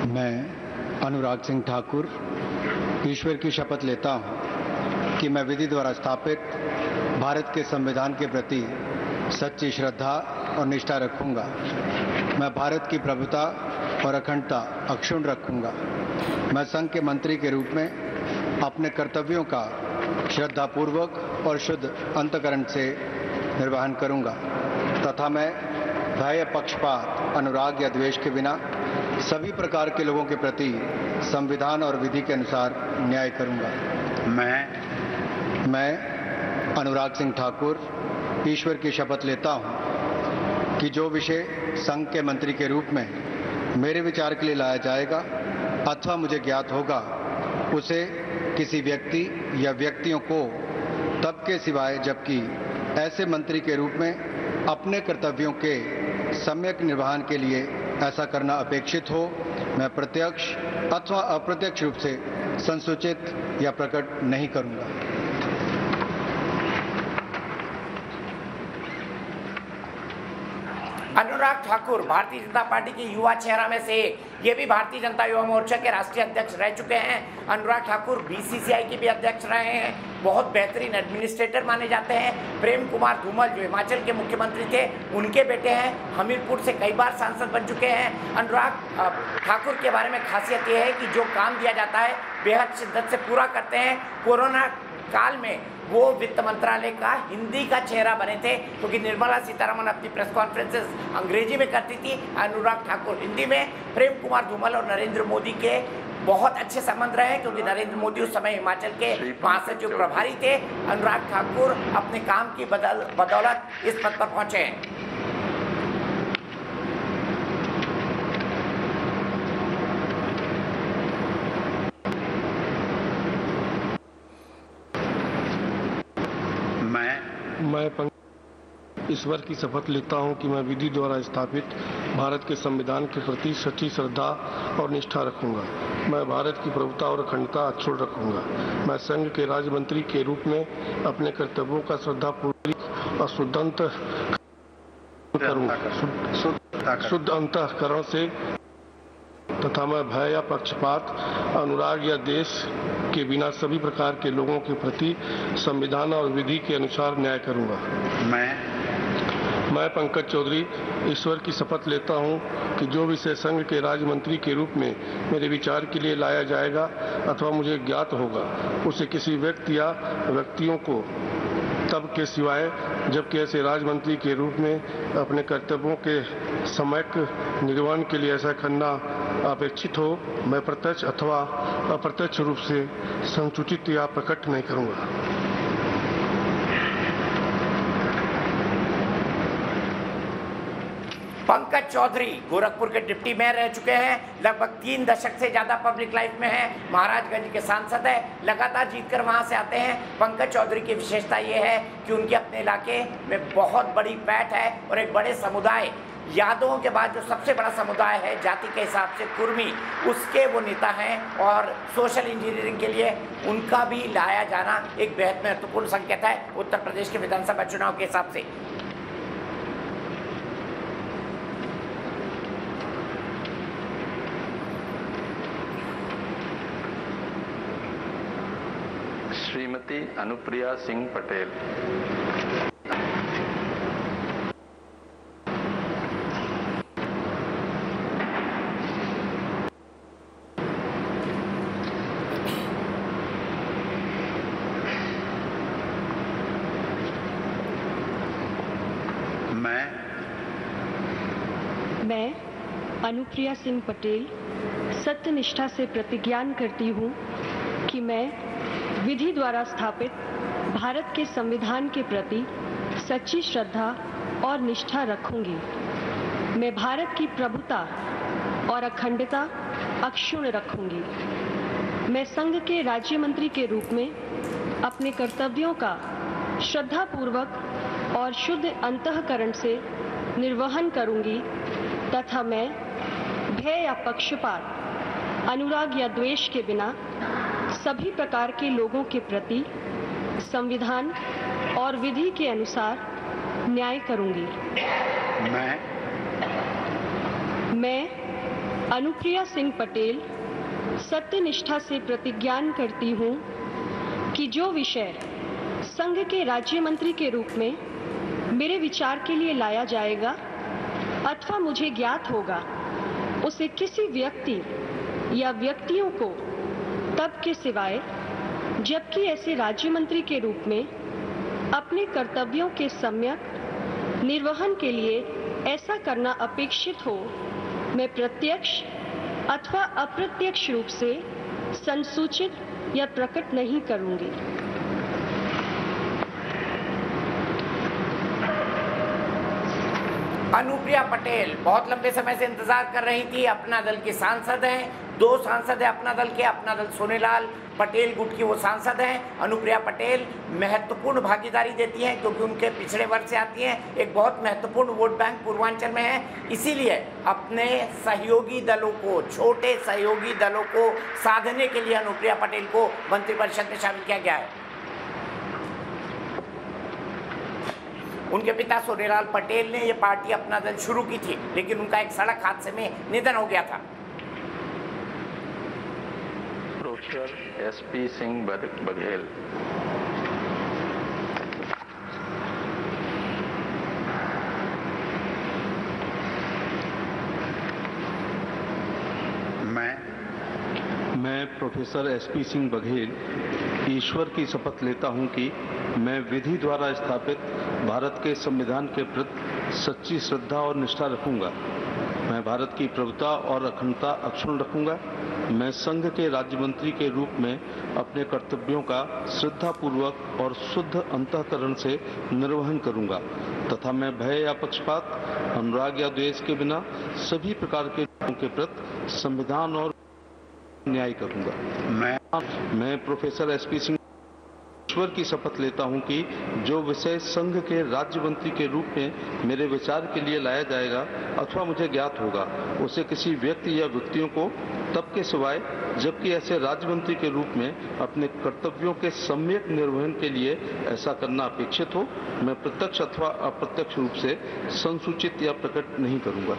मैं अनुराग सिंह ठाकुर ईश्वर की शपथ लेता हूं कि मैं विधि द्वारा स्थापित भारत के संविधान के प्रति सच्ची श्रद्धा और निष्ठा रखूंगा। मैं भारत की प्रभुता और अखंडता अक्षुण्ण रखूंगा। मैं संघ के मंत्री के रूप में अपने कर्तव्यों का श्रद्धापूर्वक और शुद्ध अंतःकरण से निर्वहन करूंगा तथा मैं भय, पक्षपात, अनुराग या द्वेष के बिना सभी प्रकार के लोगों के प्रति संविधान और विधि के अनुसार न्याय करूंगा। मैं अनुराग सिंह ठाकुर ईश्वर की शपथ लेता हूं कि जो विषय संघ के मंत्री के रूप में मेरे विचार के लिए लाया जाएगा अथवा मुझे ज्ञात होगा उसे किसी व्यक्ति या व्यक्तियों को तब के सिवाय जबकि ऐसे मंत्री के रूप में अपने कर्तव्यों के सम्यक निर्वहन के लिए ऐसा करना अपेक्षित हो मैं प्रत्यक्ष अथवा अप्रत्यक्ष रूप से संसूचित या प्रकट नहीं करूंगा। अनुराग ठाकुर भारतीय जनता पार्टी के युवा चेहरा में से एक। ये भी भारतीय जनता युवा मोर्चा के राष्ट्रीय अध्यक्ष रह चुके हैं। अनुराग ठाकुर बीसीसीआई के भी अध्यक्ष रहे हैं, बहुत बेहतरीन एडमिनिस्ट्रेटर माने जाते हैं। प्रेम कुमार धूमल जो हिमाचल के मुख्यमंत्री थे उनके बेटे हैं, हमीरपुर से कई बार सांसद बन चुके हैं। अनुराग ठाकुर के बारे में खासियत यह है कि जो काम दिया जाता है बेहद शिद्दत से पूरा करते हैं। कोरोना काल में वो वित्त मंत्रालय का हिंदी का चेहरा बने थे क्योंकि निर्मला सीतारमण अपनी प्रेस कॉन्फ्रेंसेस अंग्रेजी में करती थी, अनुराग ठाकुर हिंदी में। प्रेम कुमार धूमल और नरेंद्र मोदी के बहुत अच्छे संबंध रहे क्योंकि नरेंद्र मोदी उस समय हिमाचल के महासचिव प्रभारी थे। अनुराग ठाकुर अपने काम की बदौलत इस पद पर पहुंचे हैं। मैं ईश्वर की शपथ लेता हूं कि मैं विधि द्वारा स्थापित भारत के संविधान के प्रति सच्ची श्रद्धा और निष्ठा रखूंगा। मैं भारत की प्रभुता और अखंडता अक्षुण्ण रखूंगा। मैं संघ के राज्य मंत्री के रूप में अपने कर्तव्यों का श्रद्धापूर्वक और शुद्ध अंतःकरण से तथा मैं भय या पक्षपात, अनुराग या देश के बिना सभी प्रकार के लोगों के प्रति संविधान और विधि के अनुसार न्याय करूंगा। मैं पंकज चौधरी ईश्वर की शपथ लेता हूं कि जो विषय संघ के राज्य मंत्री के रूप में मेरे विचार के लिए लाया जाएगा अथवा मुझे ज्ञात होगा उसे किसी व्यक्ति या व्यक्तियों को तब के सिवाय जबकि ऐसे राज्य मंत्री के रूप में अपने कर्तव्यों के सम्यक निर्वहन के लिए ऐसा करना अपेक्षित हो मैं प्रत्यक्ष अथवा अप्रत्यक्ष रूप से संसूचित या प्रकट नहीं करूंगा। पंकज चौधरी गोरखपुर के डिप्टी मेयर रह चुके हैं, लगभग 3 दशक से ज्यादा पब्लिक लाइफ में हैं, महाराजगंज के सांसद है, लगातार जीतकर वहां से आते हैं। पंकज चौधरी की विशेषता ये है कि उनके अपने इलाके में बहुत बड़ी पैठ है और एक बड़े समुदाय, यादवों के बाद जो सबसे बड़ा समुदाय है जाति के हिसाब से कुर्मी, उसके वो नेता हैं और सोशल इंजीनियरिंग के लिए उनका भी लाया जाना एक बेहद महत्वपूर्ण संकेत है उत्तर प्रदेश के विधानसभा चुनाव के हिसाब से। श्रीमती अनुप्रिया सिंह पटेल। मैं अनुप्रिया सिंह पटेल सत्यनिष्ठा से प्रतिज्ञान करती हूँ कि मैं विधि द्वारा स्थापित भारत के संविधान के प्रति सच्ची श्रद्धा और निष्ठा रखूंगी। मैं भारत की प्रभुता और अखंडता अक्षुण्ण रखूंगी। मैं संघ के राज्य मंत्री के रूप में अपने कर्तव्यों का श्रद्धापूर्वक और शुद्ध अंतःकरण से निर्वहन करूंगी तथा मैं भय या पक्षपात, अनुराग या द्वेष के बिना सभी प्रकार के लोगों के प्रति संविधान और विधि के अनुसार न्याय करूंगी। मैं अनुप्रिया सिंह पटेल सत्यनिष्ठा से प्रतिज्ञान करती हूं कि जो विषय संघ के राज्य मंत्री के रूप में मेरे विचार के लिए लाया जाएगा अथवा मुझे ज्ञात होगा उसे किसी व्यक्ति या व्यक्तियों को तब के सिवाय जबकि ऐसे राज्य मंत्री के रूप में अपने कर्तव्यों के सम्यक निर्वहन के लिए ऐसा करना अपेक्षित हो मैं प्रत्यक्ष अथवा अप्रत्यक्ष रूप से संसूचित या प्रकट नहीं करूंगी। अनुप्रिया पटेल बहुत लंबे समय से इंतजार कर रही थी। अपना दल की सांसद हैं, 2 सांसद हैं अपना दल के। अपना दल सोनेलाल पटेल गुट की वो सांसद हैं। अनुप्रिया पटेल महत्वपूर्ण भागीदारी देती हैं क्योंकि उनके पिछड़े वर्ग से आती हैं। एक बहुत महत्वपूर्ण वोट बैंक पूर्वांचल में है, इसीलिए अपने सहयोगी दलों को, छोटे सहयोगी दलों को साधने के लिए अनुप्रिया पटेल को मंत्रिपरिषद में शामिल किया गया है। उनके पिता सोनेलाल पटेल ने ये पार्टी अपना दल शुरू की थी, लेकिन उनका एक सड़क हादसे में निधन हो गया था। Professor SP Singh Baghel. मैं प्रोफेसर एसपी सिंह बघेल ईश्वर की शपथ लेता हूं कि मैं विधि द्वारा स्थापित भारत के संविधान के प्रति सच्ची श्रद्धा और निष्ठा रखूंगा। मैं भारत की प्रभुता और अखंडता अक्षुण्ण रखूंगा। मैं संघ के राज्य मंत्री के रूप में अपने कर्तव्यों का श्रद्धापूर्वक और शुद्ध अंतःकरण से निर्वहन करूंगा तथा मैं भय या पक्षपात, अनुराग या द्वेष के बिना सभी प्रकार के लोगों के प्रति संविधान और न्याय करूंगा। मैं प्रोफेसर एसपी सिंह ईश्वर की शपथ लेता हूं कि जो विषय संघ के राज्य मंत्री के रूप में मेरे विचार के लिए लाया जाएगा अथवा मुझे ज्ञात होगा, उसे किसी व्यक्ति या व्यक्तियों को तब के सिवाय जबकि ऐसे राज्य मंत्री के रूप में अपने कर्तव्यों के सम्यक निर्वहन के लिए ऐसा करना अपेक्षित हो, मैं प्रत्यक्ष अथवा अप्रत्यक्ष रूप से संसूचित या प्रकट नहीं करूंगा।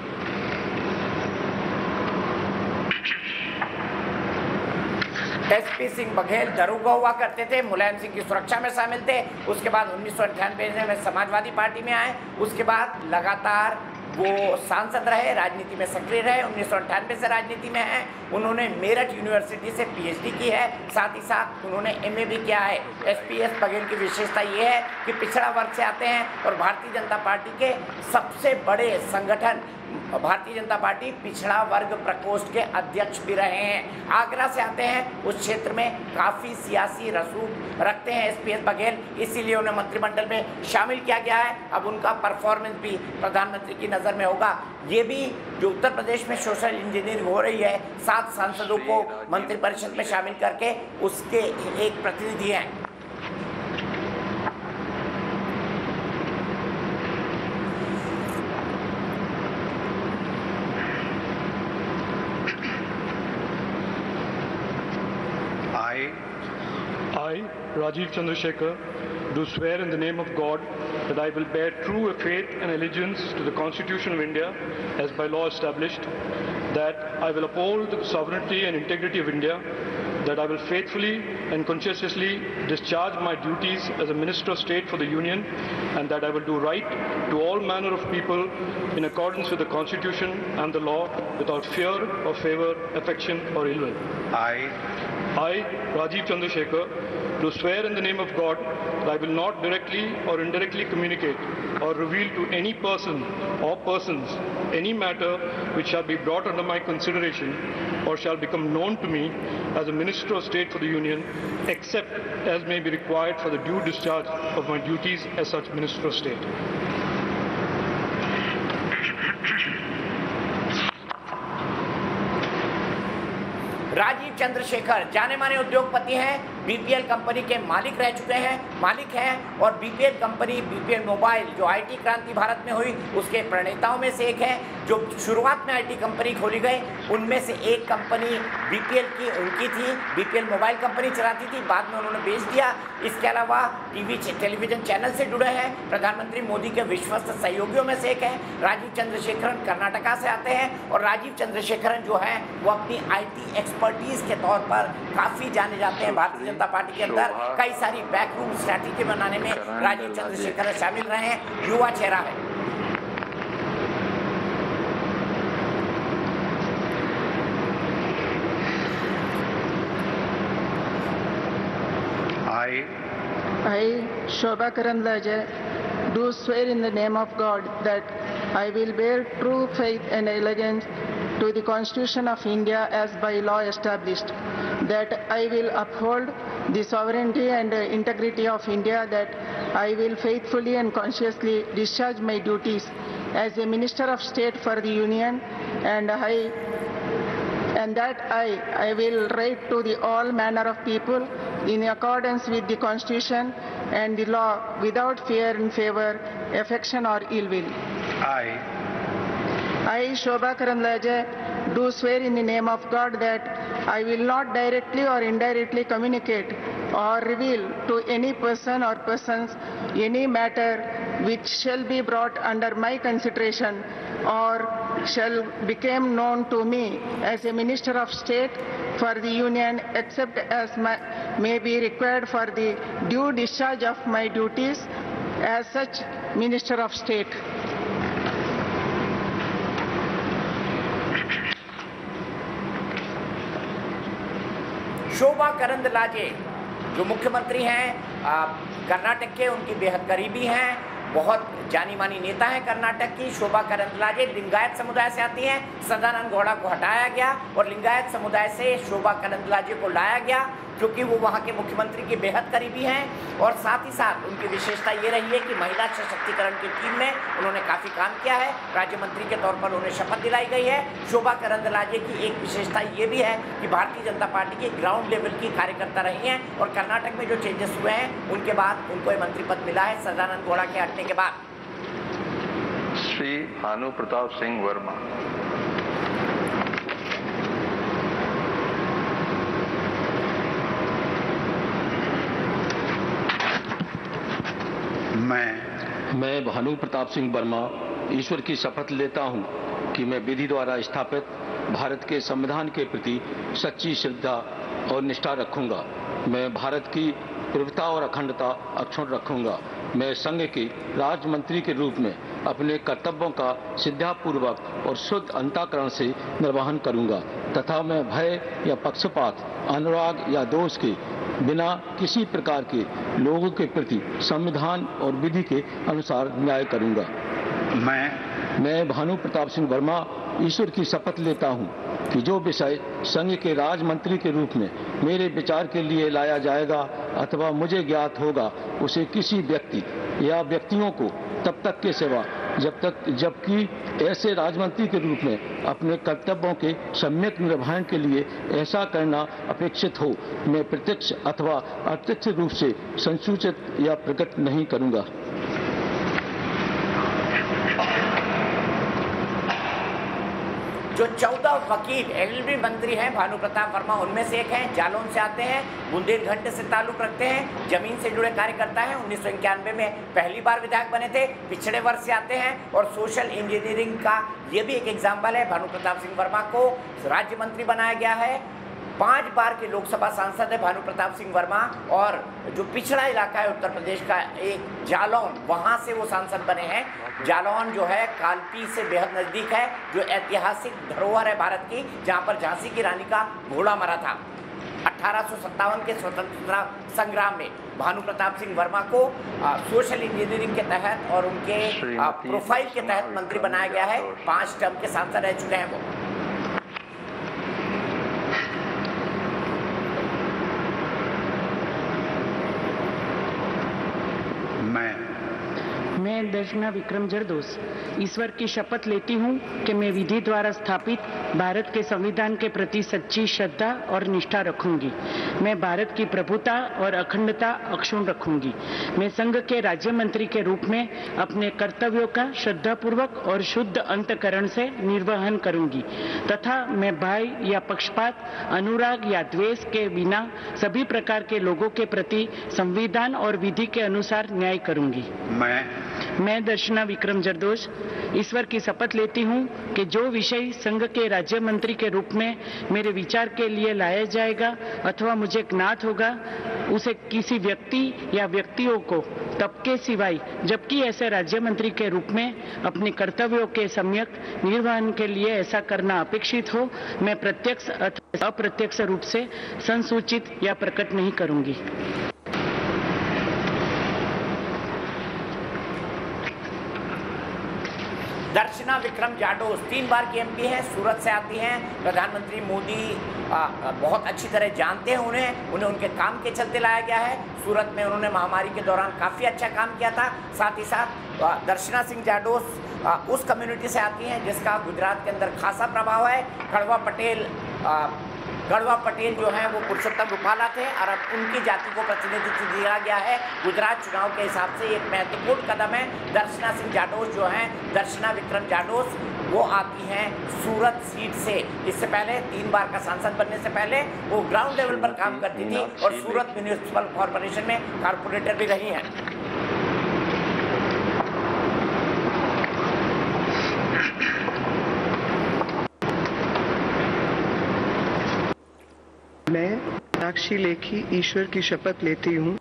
एसपी सिंह बघेल दरोगा हुआ करते थे, मुलायम सिंह की सुरक्षा में शामिल थे। उसके बाद 1998 में समाजवादी पार्टी में आए। उसके बाद लगातार वो सांसद रहे, राजनीति में सक्रिय रहे। 1998 से राजनीति में हैं। उन्होंने मेरठ यूनिवर्सिटी से पीएचडी की है, साथ ही साथ उन्होंने एमए भी किया है। एसपीएस बघेल की विशेषता ये है कि पिछड़ा वर्ग से आते हैं और भारतीय जनता पार्टी के सबसे बड़े संगठन भारतीय जनता पार्टी पिछड़ा वर्ग प्रकोष्ठ के अध्यक्ष भी रहे हैं। आगरा से आते हैं, उस क्षेत्र में काफ़ी सियासी रसूख रखते हैं एसपीएस बघेल, इसीलिए उन्हें मंत्रिमंडल में शामिल किया गया है। अब उनका परफॉर्मेंस भी प्रधानमंत्री की नज़र में होगा। ये भी जो उत्तर प्रदेश में सोशल इंजीनियरिंग हो रही है, 7 सांसदों को मंत्रिपरिषद में शामिल करके, उसके एक प्रतिनिधि हैं। I, Rajiv Chandrasekhar, do swear in the name of God that I will bear true faith and allegiance to the Constitution of India as by law established, that I will uphold the sovereignty and integrity of India, that I will faithfully and conscientiously discharge my duties as a Minister of State for the Union, and that I will do right to all manner of people in accordance with the Constitution and the law without fear or favor, affection or ill will. I, Rajiv Chandrasekhar, do swear in the name of God that I will not directly or indirectly communicate or reveal to any person or persons any matter which shall be brought under my consideration or shall become known to me as a Minister of State for the Union, except as may be required for the due discharge of my duties as such Minister of State. Rajiv Chandrashekhar जाने माने उद्योगपति हैं, BPL company के मालिक रह चुके हैं, मालिक हैं, और बीपीएल कंपनी, बीपीएल मोबाइल जो आईटी क्रांति भारत में हुई उसके प्रणेताओं में से एक है। जो शुरुआत में आईटी कंपनी खोली गई उनमें से एक कंपनी बीपीएल की उनकी थी, बीपीएल मोबाइल कंपनी चलाती थी, बाद में उन्होंने बेच दिया। इसके अलावा टेलीविजन चैनल से जुड़े हैं, प्रधानमंत्री मोदी के विश्वस्त सहयोगियों में से एक है। राजीव चंद्रशेखरन कर्नाटका से आते हैं और राजीव चंद्रशेखरन जो है वो अपनी आईटी एक्सपर्टीज के तौर पर काफ़ी जाने जाते हैं। भारतीय जनता पार्टी के अंदर कई सारी बैकरूम स्ट्रैटेजी बनाने में राजीव चंद्रशेखर शामिल रहे हैं, युवा चेहरा है। I, Shobha Karanlaje, do swear in the name of God that I will bear true faith and allegiance to the Constitution of India as by law established, that I will uphold the sovereignty and integrity of India, that I will faithfully and conscientiously discharge my duties as a Minister of State for the Union, and that I will write to the all manner of people in accordance with the Constitution and the law without fear and favor, affection or ill will. I, Shobha Karandlaje, do swear in the name of God that I will not directly or indirectly communicate or reveal to any person or persons any matter which shall be brought under my consideration or shall become known to me as a Minister of State for the Union, except as may be required for the due discharge of my duties as such Minister of State. Shobha Karandlaje जो मुख्यमंत्री हैं कर्नाटक के, उनकी बेहद करीबी हैं, बहुत जानी मानी नेता हैं कर्नाटक की। शोभा करंदलाजे लिंगायत समुदाय से आती हैं। सदानंद गौड़ा को हटाया गया और लिंगायत समुदाय से शोभा करंदलाजे को लाया गया क्योंकि वो वहाँ के मुख्यमंत्री के बेहद करीबी हैं। और साथ ही साथ उनकी विशेषता ये रही है कि महिला सशक्तिकरण की टीम में उन्होंने काफ़ी काम किया है। राज्य मंत्री के तौर पर उन्हें शपथ दिलाई गई है। शोभा करंदलाजे की एक विशेषता ये भी है कि भारतीय जनता पार्टी की ग्राउंड लेवल की कार्यकर्ता रही हैं और कर्नाटक में जो चेंजेस हुए हैं उनके बाद उनको ये मंत्री पद मिला है सदानंद गौड़ा के हटने के बाद। श्री भानु प्रताप सिंह वर्मा। मैं भानु प्रताप सिंह वर्मा ईश्वर की शपथ लेता हूं कि मैं विधि द्वारा स्थापित भारत के संविधान के प्रति सच्ची श्रद्धा और निष्ठा रखूंगा। मैं भारत की प्रभुता और अखंडता अक्षुण्ण रखूंगा। मैं संघ के राज्य मंत्री के रूप में अपने कर्तव्यों का श्रद्धापूर्वक और शुद्ध अंतःकरण से निर्वहन करूंगा तथा मैं भय या पक्षपात, अनुराग या दोष के बिना किसी प्रकार के लोगों के प्रति संविधान और विधि के अनुसार न्याय करूंगा। मैं भानु प्रताप सिंह वर्मा ईश्वर की शपथ लेता हूं कि जो विषय संघ के राज्य मंत्री के रूप में मेरे विचार के लिए लाया जाएगा अथवा मुझे ज्ञात होगा उसे किसी व्यक्ति या व्यक्तियों को तब तक के सिवा जबकि ऐसे राजमंत्री के रूप में अपने कर्तव्यों के सम्यक निर्वहन के लिए ऐसा करना अपेक्षित हो मैं प्रत्यक्ष अथवा अप्रत्यक्ष रूप से संसूचित या प्रकट नहीं करूंगा। जो 14 वकील एलएलबी मंत्री हैं भानु प्रताप वर्मा उनमें से एक हैं। जालौन से आते हैं, बुंदेलखंड से ताल्लुक रखते हैं, जमीन से जुड़े कार्यकर्ता हैं। 1991 में पहली बार विधायक बने थे। पिछड़े वर्ग से आते हैं और सोशल इंजीनियरिंग का ये भी एक एग्जाम्पल है। भानु प्रताप सिंह वर्मा को राज्य मंत्री बनाया गया है। 5 बार के लोकसभा सांसद है भानु प्रताप सिंह वर्मा और जो पिछड़ा इलाका है उत्तर प्रदेश का एक जालौन, वहाँ से वो सांसद बने हैं। जालौन जो है कालपी से बेहद नज़दीक है, जो ऐतिहासिक धरोहर है भारत की, जहाँ पर झांसी की रानी का घोड़ा मरा था। 1857 के स्वतंत्रता संग्राम में भानु प्रताप सिंह वर्मा को सोशल इंजीनियरिंग के तहत और उनके प्रोफाइल के तहत मंत्री बनाया गया है। 5 टर्म के सांसद रह चुके हैं वो। मैं दर्शना विक्रम जरदोस ईश्वर की शपथ लेती हूँ कि मैं विधि द्वारा स्थापित भारत के संविधान के प्रति सच्ची श्रद्धा और निष्ठा रखूंगी। मैं भारत की प्रभुता और अखंडता अक्षुण्ण रखूंगी। मैं संघ के राज्य मंत्री के रूप में अपने कर्तव्यों का श्रद्धापूर्वक और शुद्ध अंतःकरण से निर्वहन करूंगी तथा मैं भय या पक्षपात, अनुराग या द्वेष के बिना सभी प्रकार के लोगों के प्रति संविधान और विधि के अनुसार न्याय करूंगी। मैं दर्शना विक्रम जरदोस ईश्वर की शपथ लेती हूँ कि जो विषय संघ के राज्य मंत्री के रूप में मेरे विचार के लिए लाया जाएगा अथवा मुझे ज्ञात होगा उसे किसी व्यक्ति या व्यक्तियों को तब के सिवाय जबकि ऐसे राज्य मंत्री के रूप में अपने कर्तव्यों के सम्यक निर्वहन के लिए ऐसा करना अपेक्षित हो मैं प्रत्यक्ष अथवा अप्रत्यक्ष रूप से संसूचित या प्रकट नहीं करूंगी। दर्शना विक्रम जाडोस 3 बार की एमपी है, सूरत से आती हैं। प्रधानमंत्री मोदी बहुत अच्छी तरह जानते हैं उन्हें उनके काम के चलते लाया गया है। सूरत में उन्होंने महामारी के दौरान काफ़ी अच्छा काम किया था। साथ ही साथ दर्शना सिंह जाडोस उस कम्युनिटी से आती हैं जिसका गुजरात के अंदर खासा प्रभाव है। गढ़वा पटेल जो हैं वो पुरुषोत्तम रूपाला थे और अब उनकी जाति को प्रतिनिधित्व दिया गया है। गुजरात चुनाव के हिसाब से एक महत्वपूर्ण कदम है। दर्शना सिंह जाडोस जो हैं, दर्शना विक्रम जाडोस, वो आती हैं सूरत सीट से। इससे पहले 3 बार का सांसद बनने से पहले वो ग्राउंड लेवल पर काम करती थी और सूरत म्यूनिसिपल कॉरपोरेशन में कारपोरेटर भी रही हैं। मैं मीनाक्षी लेखी ईश्वर की शपथ लेती हूँ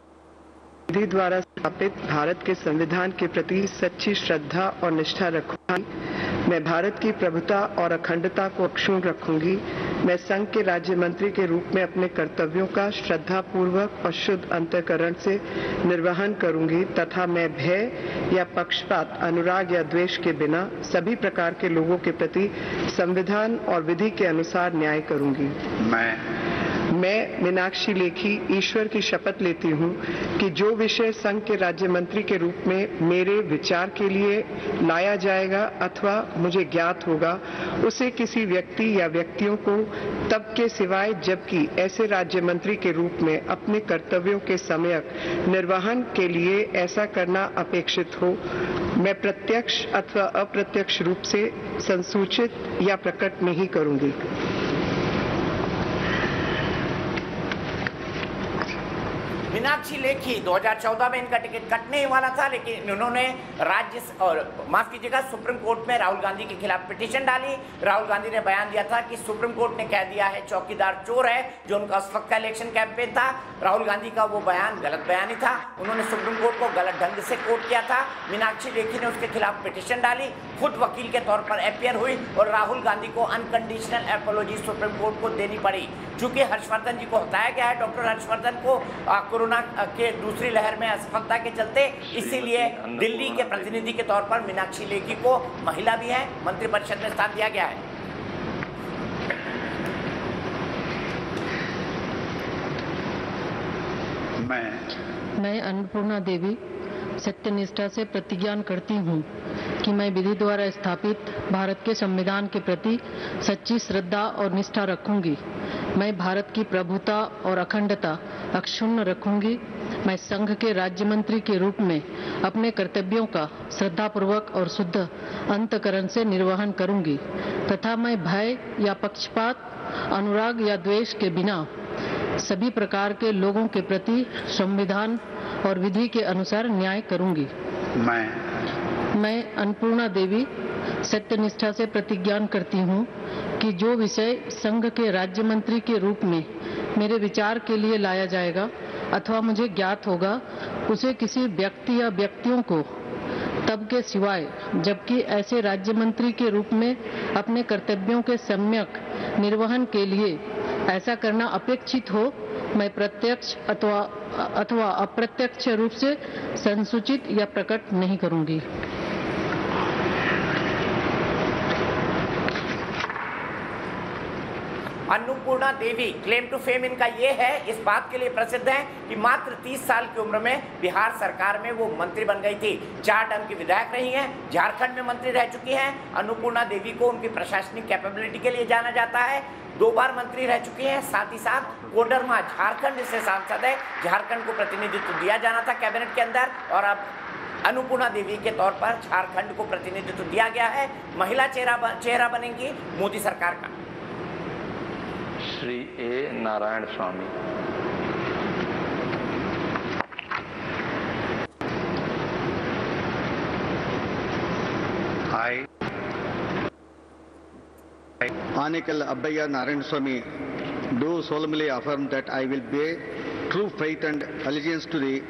विधि द्वारा स्थापित भारत के संविधान के प्रति सच्ची श्रद्धा और निष्ठा रखूंगी। मैं भारत की प्रभुता और अखंडता को अक्षुण्ण रखूंगी। मैं संघ के राज्य मंत्री के रूप में अपने कर्तव्यों का श्रद्धापूर्वक और शुद्ध अंतःकरण से निर्वहन करूंगी तथा मैं भय या पक्षपात, अनुराग या द्वेष के बिना सभी प्रकार के लोगों के प्रति संविधान और विधि के अनुसार न्याय करूंगी। मैं मीनाक्षी लेखी ईश्वर की शपथ लेती हूँ कि जो विषय संघ के राज्य मंत्री के रूप में मेरे विचार के लिए लाया जाएगा अथवा मुझे ज्ञात होगा, उसे किसी व्यक्ति या व्यक्तियों को तब के सिवाय जबकि ऐसे राज्य मंत्री के रूप में अपने कर्तव्यों के सम्यक निर्वहन के लिए ऐसा करना अपेक्षित हो, मैं प्रत्यक्ष अथवा अप्रत्यक्ष रूप से संसूचित या प्रकट नहीं करूंगी। मीनाक्षी लेखी 2014 में इनका टिकट कटने ही वाला था, लेकिन उन्होंने सुप्रीम कोर्ट में राहुल गांधी के खिलाफ पिटीशन डाली। राहुल गांधी ने बयान दिया था कि सुप्रीम कोर्ट ने कह दिया है चौकीदार चोर है, जो उनका उस वक्त का इलेक्शन कैंपेन था। राहुल गांधी का वो बयान गलत बयान ही था, उन्होंने सुप्रीम कोर्ट को गलत ढंग से कोट किया था। मीनाक्षी लेखी ने उसके खिलाफ पिटीशन डाली, खुद वकील के तौर पर अपियर हुई और राहुल गांधी को अनकंडीशनल एपोलॉजी सुप्रीम कोर्ट को देनी पड़ी। चूंकि हर्षवर्धन जी को हटाया गया है, डॉक्टर हर्षवर्धन को कोरोना के दूसरी लहर में असफलता के चलते, इसीलिए दिल्ली के प्रतिनिधि के तौर पर मीनाक्षी लेखी को, महिला भी है, मंत्रिपरिषद में स्थान दिया गया है। मैं अन्नपूर्णा देवी सत्यनिष्ठा से प्रतिज्ञान करती हूँ कि मैं विधि द्वारा स्थापित भारत के संविधान के प्रति सच्ची श्रद्धा और निष्ठा रखूंगी। मैं भारत की प्रभुता और अखंडता अक्षुण्ण रखूंगी। मैं संघ के राज्य मंत्री के रूप में अपने कर्तव्यों का श्रद्धापूर्वक और शुद्ध अंतःकरण से निर्वहन करूंगी तथा मैं भय या पक्षपात, अनुराग या द्वेष के बिना सभी प्रकार के लोगों के प्रति संविधान और विधि के अनुसार न्याय करूंगी। मैं अन्नपूर्णा देवी सत्यनिष्ठा से प्रतिज्ञान करती हूँ कि जो विषय संघ के राज्य मंत्री के रूप में मेरे विचार के लिए लाया जाएगा अथवा मुझे ज्ञात होगा, उसे किसी व्यक्ति या व्यक्तियों को तब के सिवाय जबकि ऐसे राज्य मंत्री के रूप में अपने कर्तव्यों के सम्यक निर्वहन के लिए ऐसा करना अपेक्षित हो, मैं प्रत्यक्ष अथवा अप्रत्यक्ष रूप से संसूचित या प्रकट नहीं करूंगी। अन्नपूर्णा देवी क्लेम टू फेम इनका ये है, इस बात के लिए प्रसिद्ध है कि मात्र 30 साल की उम्र में बिहार सरकार में वो मंत्री बन गई थी। 4 टर्म की विधायक रही हैं, झारखंड में मंत्री रह चुकी हैं। अन्नपूर्णा देवी को उनकी प्रशासनिक कैपेबिलिटी के लिए जाना जाता है। 2 बार मंत्री रह चुकी हैं। साथ ही साथ कोडरमा झारखंड से सांसद है, झारखंड को प्रतिनिधित्व दिया जाना था कैबिनेट के अंदर और अब अन्नपूर्णा देवी के तौर पर झारखंड को प्रतिनिधित्व दिया गया है। महिला चेहरा बनेंगी मोदी सरकार का। श्री ए नारायण स्वामी। Anikal Abbayya Narayan Swami do solemnly affirm that I will bear true faith and allegiance to the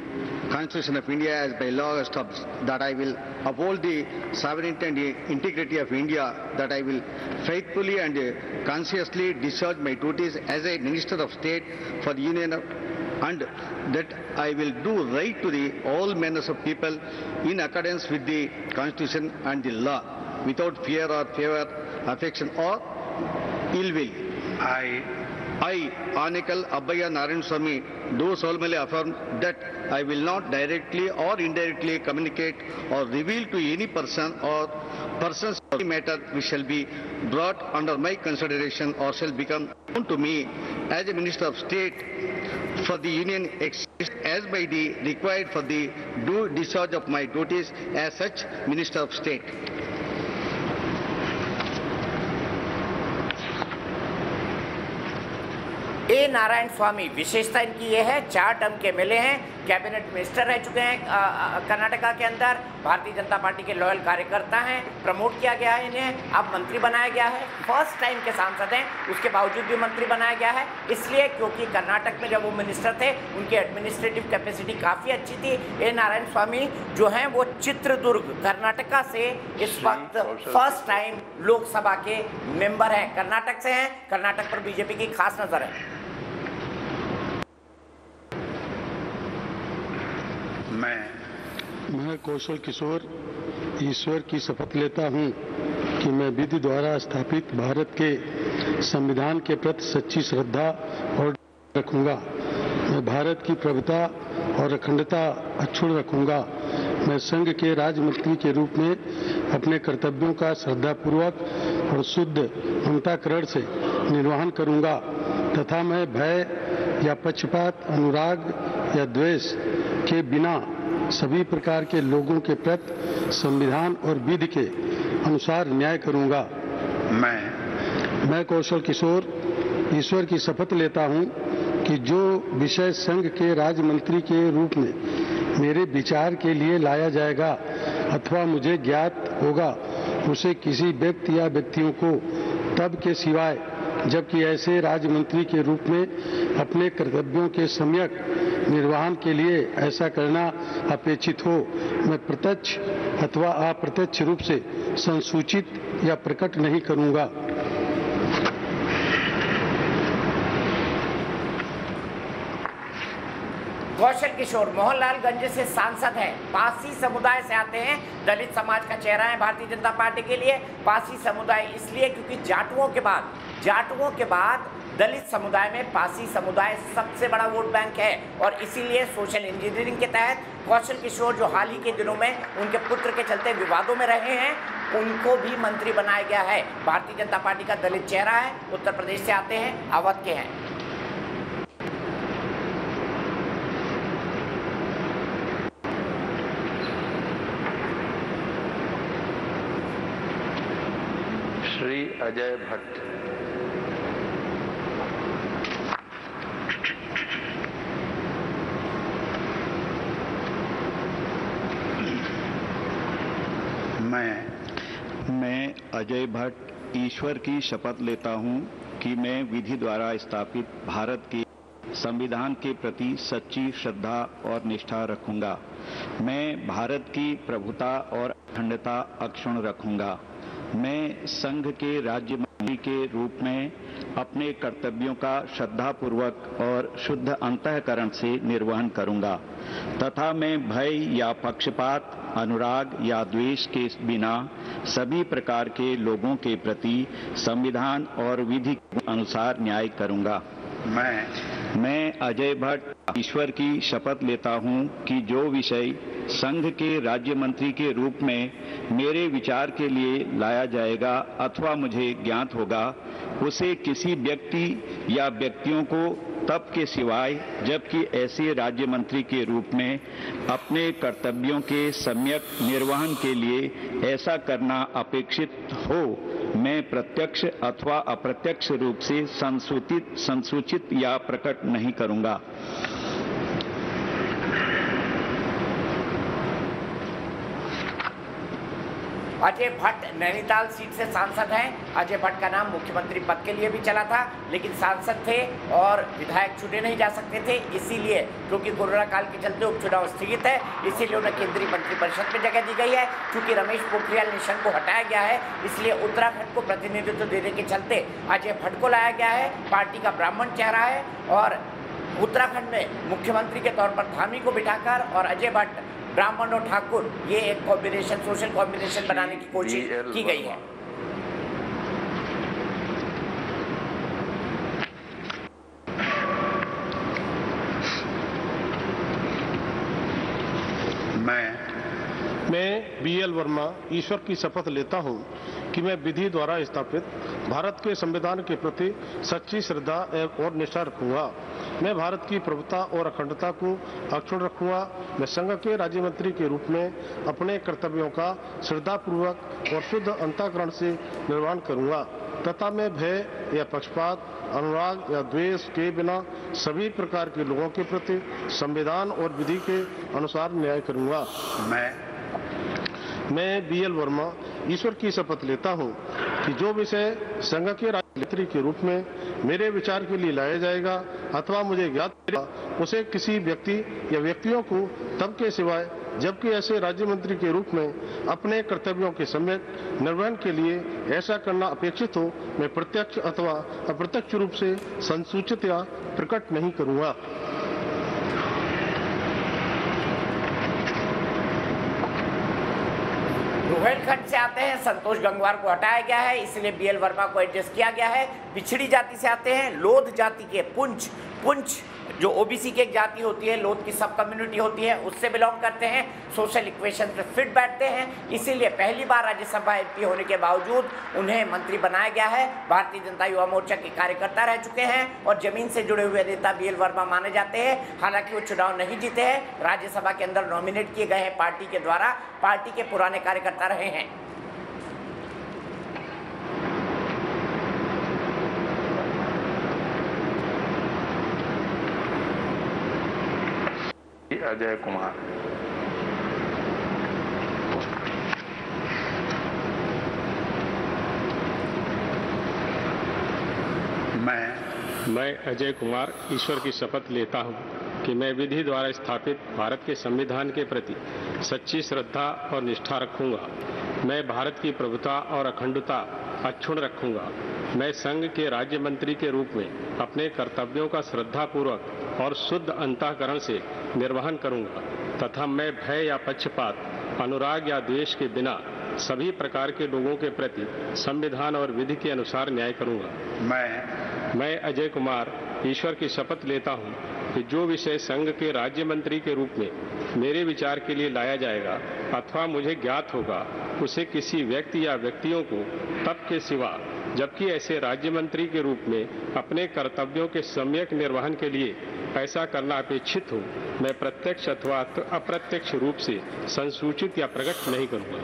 Constitution of India as by law established, that I will uphold the sovereignty and the integrity of India, that I will faithfully and conscientiously discharge my duties as a Minister of State for the Union of, and that I will do right to the all manners of people in accordance with the Constitution and the law. without fear or favor, affection or ill will. I, Anekal Abbayya Narayan Swamy, do solemnly affirm that I will not directly or indirectly communicate or reveal to any person or persons or matter which shall be brought under my consideration or shall become known to me as a Minister of State for the Union as by the required for the due discharge of my duties as such Minister of State. ए नारायण स्वामी, विशेषता इनकी ये है 4 term के मिले हैं, cabinet minister रह चुके हैं कर्नाटका के अंदर, भारतीय जनता पार्टी के लॉयल कार्यकर्ता हैं, प्रमोट किया गया है इन्हें, अब मंत्री बनाया गया है, फर्स्ट टाइम के सांसद हैं, उसके बावजूद भी मंत्री बनाया गया है, इसलिए क्योंकि कर्नाटक में जब वो मिनिस्टर थे उनकी एडमिनिस्ट्रेटिव कैपेसिटी काफ़ी अच्छी थी। ए नारायण स्वामी जो हैं वो चित्रदुर्ग कर्नाटका से इस वक्त फर्स्ट टाइम लोकसभा के मेंबर हैं, कर्नाटक से हैं, कर्नाटक पर बीजेपी की खास नजर है। मैं कौशल किशोर ईश्वर की शपथ लेता हूं कि मैं विधि द्वारा स्थापित भारत के संविधान के प्रति सच्ची श्रद्धा और रखूंगा। मैं भारत की प्रभुता और अखंडता अक्षुण्ण रखूंगा। मैं संघ के राज्य मंत्री के रूप में अपने कर्तव्यों का श्रद्धापूर्वक और शुद्ध अंतःकरण से निर्वहन करूंगा तथा मैं भय या पक्षपात, अनुराग या द्वेष के बिना सभी प्रकार के लोगों के प्रति संविधान और विधि के अनुसार न्याय करूंगा। मैं कौशल किशोर ईश्वर की शपथ लेता हूं कि जो विषय संघ के राज्य मंत्री के रूप में मेरे विचार के लिए लाया जाएगा अथवा मुझे ज्ञात होगा उसे किसी व्यक्ति या व्यक्तियों को तब के सिवाय जबकि ऐसे राज्य मंत्री के रूप में अपने कर्तव्यों के सम्यक निर्वहन के लिए ऐसा करना अपेक्षित हो, मैं प्रत्यक्ष अथवा अप्रत्यक्ष रूप से संसूचित या प्रकट नहीं करूंगा। कौशल किशोर मोहनलालगंज से सांसद हैं, पासी समुदाय से आते हैं, दलित समाज का चेहरा है भारतीय जनता पार्टी के लिए। पासी समुदाय इसलिए क्योंकि जाटुओं के बाद दलित समुदाय में पासी समुदाय सबसे बड़ा वोट बैंक है और इसीलिए सोशल इंजीनियरिंग के तहत कौशल किशोर जो हाल ही के दिनों में उनके पुत्र के चलते विवादों में रहे हैं उनको भी मंत्री बनाया गया है। भारतीय जनता पार्टी का दलित चेहरा है, उत्तर प्रदेश से आते हैं, अवध के हैं। श्री अजय भट्ट। मैं अजय भट्ट ईश्वर की शपथ लेता हूं कि मैं विधि द्वारा स्थापित भारत के संविधान के प्रति सच्ची श्रद्धा और निष्ठा रखूंगा। मैं भारत की प्रभुता और अखंडता अक्षुण्ण रखूंगा। मैं संघ के राज्य मंत्री के रूप में अपने कर्तव्यों का श्रद्धापूर्वक और शुद्ध अंतःकरण से निर्वहन करूंगा तथा मैं भय या पक्षपात, अनुराग या द्वेष के बिना सभी प्रकार के लोगों के प्रति संविधान और विधि के अनुसार न्याय करूंगा। मैं अजय भट्ट ईश्वर की शपथ लेता हूं कि जो विषय संघ के राज्य मंत्री के रूप में मेरे विचार के लिए लाया जाएगा अथवा मुझे ज्ञात होगा उसे किसी व्यक्ति या व्यक्तियों को तब के सिवाय जबकि ऐसे राज्य मंत्री के रूप में अपने कर्तव्यों के सम्यक निर्वहन के लिए ऐसा करना अपेक्षित हो, मैं प्रत्यक्ष अथवा अप्रत्यक्ष रूप से संसूचित या प्रकट नहीं करूंगा। अजय भट्ट नैनीताल सीट से सांसद हैं। अजय भट्ट का नाम मुख्यमंत्री पद के लिए भी चला था लेकिन सांसद थे और विधायक चुने नहीं जा सकते थे, इसीलिए क्योंकि कोरोना काल के चलते उपचुनाव स्थगित है इसीलिए उन्हें केंद्रीय मंत्रिपरिषद में जगह दी गई है। चूंकि रमेश पोखरियाल निशंक को हटाया गया है इसलिए उत्तराखंड को प्रतिनिधित्व देने के चलते अजय भट्ट को लाया गया है। पार्टी का ब्राह्मण चेहरा है और उत्तराखंड में मुख्यमंत्री के तौर पर धामी को बिठाकर और अजय भट्ट ब्राह्मण और ठाकुर, ये एक कॉम्बिनेशन, सोशल कॉम्बिनेशन बनाने की कोशिश की गई है। मैं BL वर्मा ईश्वर की शपथ लेता हूं कि मैं विधि द्वारा स्थापित भारत के संविधान के प्रति सच्ची श्रद्धा और निष्ठा रखूंगा। मैं भारत की प्रभुता और अखंडता को अक्षुण्ण रखूंगा। मैं संघ के राज्य मंत्री के रूप में अपने कर्तव्यों का श्रद्धापूर्वक और शुद्ध अंतःकरण से निर्वहन करूंगा तथा मैं भय या पक्षपात, अनुराग या द्वेष के बिना सभी प्रकार के लोगों के प्रति संविधान और विधि के अनुसार न्याय करूंगा। मैं BL वर्मा ईश्वर की शपथ लेता हूं कि जो विषय संघ के राज्य मंत्री के रूप में मेरे विचार के लिए लाया जाएगा अथवा मुझे ज्ञात होगा उसे किसी व्यक्ति या व्यक्तियों को तब के सिवाय जबकि ऐसे राज्य मंत्री के रूप में अपने कर्तव्यों के सम्यक निर्वहन के लिए ऐसा करना अपेक्षित हो मैं प्रत्यक्ष अथवा अप्रत्यक्ष रूप से संसूचित या प्रकट नहीं करूंगा। रोहिलखंड से आते हैं, संतोष गंगवार को हटाया गया है, इसलिए BL वर्मा को एडजस्ट किया गया है। पिछड़ी जाति से आते हैं, लोध जाति के पुंछ जो OBC की एक जाति होती है, लोध की सब कम्युनिटी होती है, उससे बिलोंग करते हैं, सोशल इक्वेशन पे फिट बैठते हैं, इसीलिए पहली बार राज्यसभा MP होने के बावजूद उन्हें मंत्री बनाया गया है। भारतीय जनता युवा मोर्चा के कार्यकर्ता रह चुके हैं और जमीन से जुड़े हुए नेता BL वर्मा माने जाते हैं। हालांकि वो चुनाव नहीं जीते हैं, राज्यसभा के अंदर नॉमिनेट किए गए हैं पार्टी के द्वारा, पार्टी के पुराने कार्यकर्ता रहे हैं। अजय कुमार। मैं अजय कुमार ईश्वर की शपथ लेता हूं कि मैं विधि द्वारा स्थापित भारत के संविधान के प्रति सच्ची श्रद्धा और निष्ठा रखूंगा। मैं भारत की प्रभुता और अखंडता अक्षुण्ण रखूंगा। मैं संघ के राज्य मंत्री के रूप में अपने कर्तव्यों का श्रद्धापूर्वक और शुद्ध अंतःकरण से निर्वहन करूंगा तथा मैं भय या पक्षपात, अनुराग या द्वेष के बिना सभी प्रकार के लोगों के प्रति संविधान और विधि के अनुसार न्याय करूंगा। मैं अजय कुमार ईश्वर की शपथ लेता हूं कि जो विषय संघ के राज्य मंत्री के रूप में मेरे विचार के लिए लाया जाएगा अथवा मुझे ज्ञात होगा उसे किसी व्यक्ति या व्यक्तियों को तब के सिवा जबकि ऐसे राज्य मंत्री के रूप में अपने कर्तव्यों के सम्यक निर्वहन के लिए ऐसा करना अपेक्षित हो मैं प्रत्यक्ष अथवा अप्रत्यक्ष रूप से संसूचित या प्रकट नहीं करूंगा।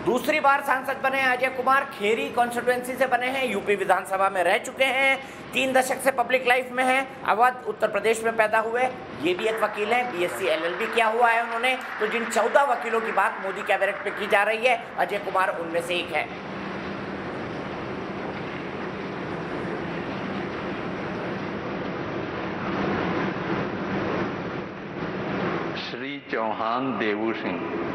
दूसरी बार सांसद बने हैं अजय कुमार, खेरी कॉन्स्टिट्यूएंसी से बने हैं, यूपी विधानसभा में रह चुके हैं, 3 दशक से पब्लिक लाइफ में हैं, अवध उत्तर प्रदेश में पैदा हुए, ये भी एक वकील हैं, BSc LLB किया हुआ है उन्होंने। तो जिन 14 वकीलों की बात मोदी कैबिनेट में की जा रही है, अजय कुमार उनमें से एक है। श्री चौहान देवू सिंह।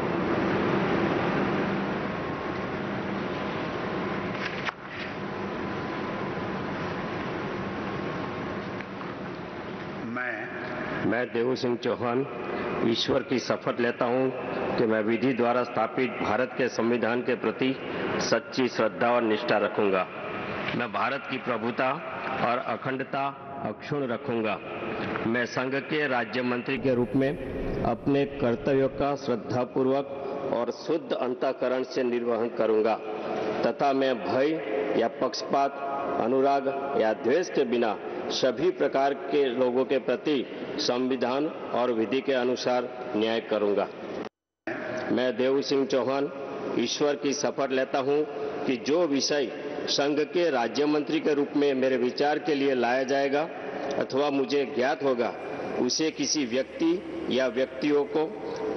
मैं देवू सिंह चौहान ईश्वर की शपथ लेता हूं कि मैं विधि द्वारा स्थापित भारत के संविधान के प्रति सच्ची श्रद्धा और निष्ठा रखूंगा। मैं भारत की प्रभुता और अखंडता अक्षुण्ण रखूंगा। मैं संघ के राज्य मंत्री के रूप में अपने कर्तव्यों का श्रद्धापूर्वक और शुद्ध अंतःकरण से निर्वहन करूंगा तथा मैं भय या पक्षपात, अनुराग या द्वेष के बिना सभी प्रकार के लोगों के प्रति संविधान और विधि के अनुसार न्याय करूंगा। मैं देवू सिंह चौहान ईश्वर की शपथ लेता हूं कि जो विषय संघ के राज्य मंत्री के रूप में मेरे विचार के लिए लाया जाएगा अथवा मुझे ज्ञात होगा उसे किसी व्यक्ति या व्यक्तियों को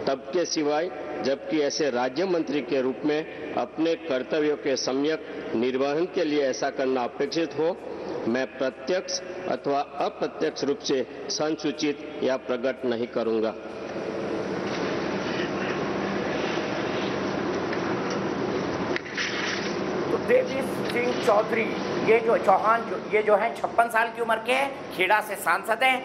तब के सिवाय जबकि ऐसे राज्य मंत्री के रूप में अपने कर्तव्यों के सम्यक निर्वहन के लिए ऐसा करना अपेक्षित हो मैं प्रत्यक्ष अथवा अप्रत्यक्ष रूप से संसूचित या प्रकट नहीं करूंगा। तो देवी सिंह चौधरी, ये जो चौहान ये जो है 56 साल की उम्र के हैं, खेड़ा से सांसद हैं।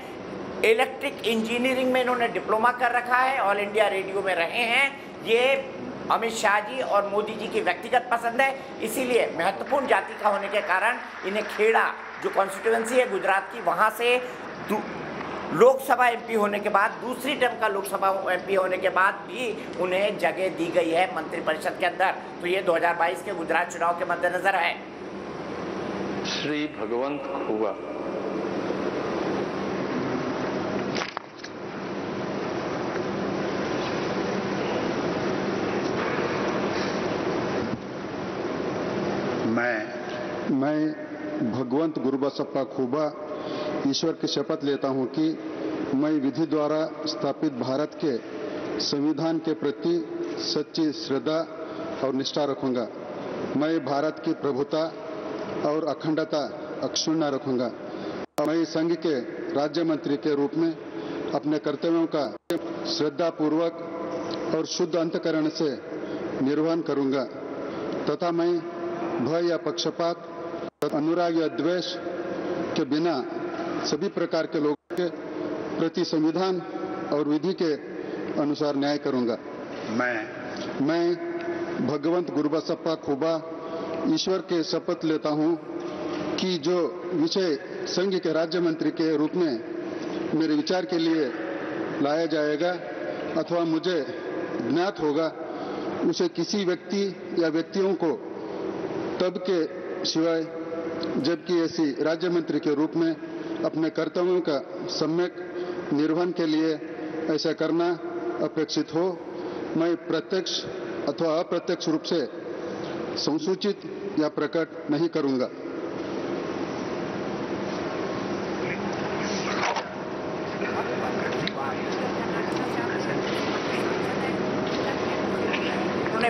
इलेक्ट्रिक इंजीनियरिंग में इन्होंने डिप्लोमा कर रखा है, ऑल इंडिया रेडियो में रहे हैं। ये अमित शाह जी और मोदी जी की व्यक्तिगत पसंद है, इसीलिए महत्वपूर्ण जाति का होने के कारण इन्हें खेड़ा जो कॉन्स्टिट्यूएंसी है गुजरात की, वहाँ से लोकसभा एमपी होने के बाद, दूसरी टर्म का लोकसभा एमपी होने के बाद भी उन्हें जगह दी गई है मंत्रिपरिषद के अंदर। तो ये 2022 के गुजरात चुनाव के मद्देनजर है। श्री भगवंत खुबा। मैं भगवंत गुरुबसप्पा खुबा ईश्वर की शपथ लेता हूं कि मैं विधि द्वारा स्थापित भारत के संविधान के प्रति सच्ची श्रद्धा और निष्ठा रखूंगा। मैं भारत की प्रभुता और अखंडता अक्षुण्ण रखूंगा। मैं संघ के राज्य मंत्री के रूप में अपने कर्तव्यों का श्रद्धापूर्वक और शुद्ध अंतःकरण से निर्वहन करूंगा तथा मैं भय या पक्षपात, अनुराग या द्वेष के बिना सभी प्रकार के लोगों के प्रति संविधान और विधि के अनुसार न्याय करूंगा। मैं भगवंत गुरुबसप्पा खुबा ईश्वर के शपथ लेता हूं कि जो विषय संघ के राज्य मंत्री के रूप में मेरे विचार के लिए लाया जाएगा अथवा मुझे ज्ञात होगा, उसे किसी व्यक्ति या व्यक्तियों को तब के सिवाय जबकि ऐसी राज्य मंत्री के रूप में अपने कर्तव्यों का सम्यक निर्वहन के लिए ऐसा करना अपेक्षित हो, मैं प्रत्यक्ष अथवा अप्रत्यक्ष रूप से संसूचित या प्रकट नहीं करूंगा।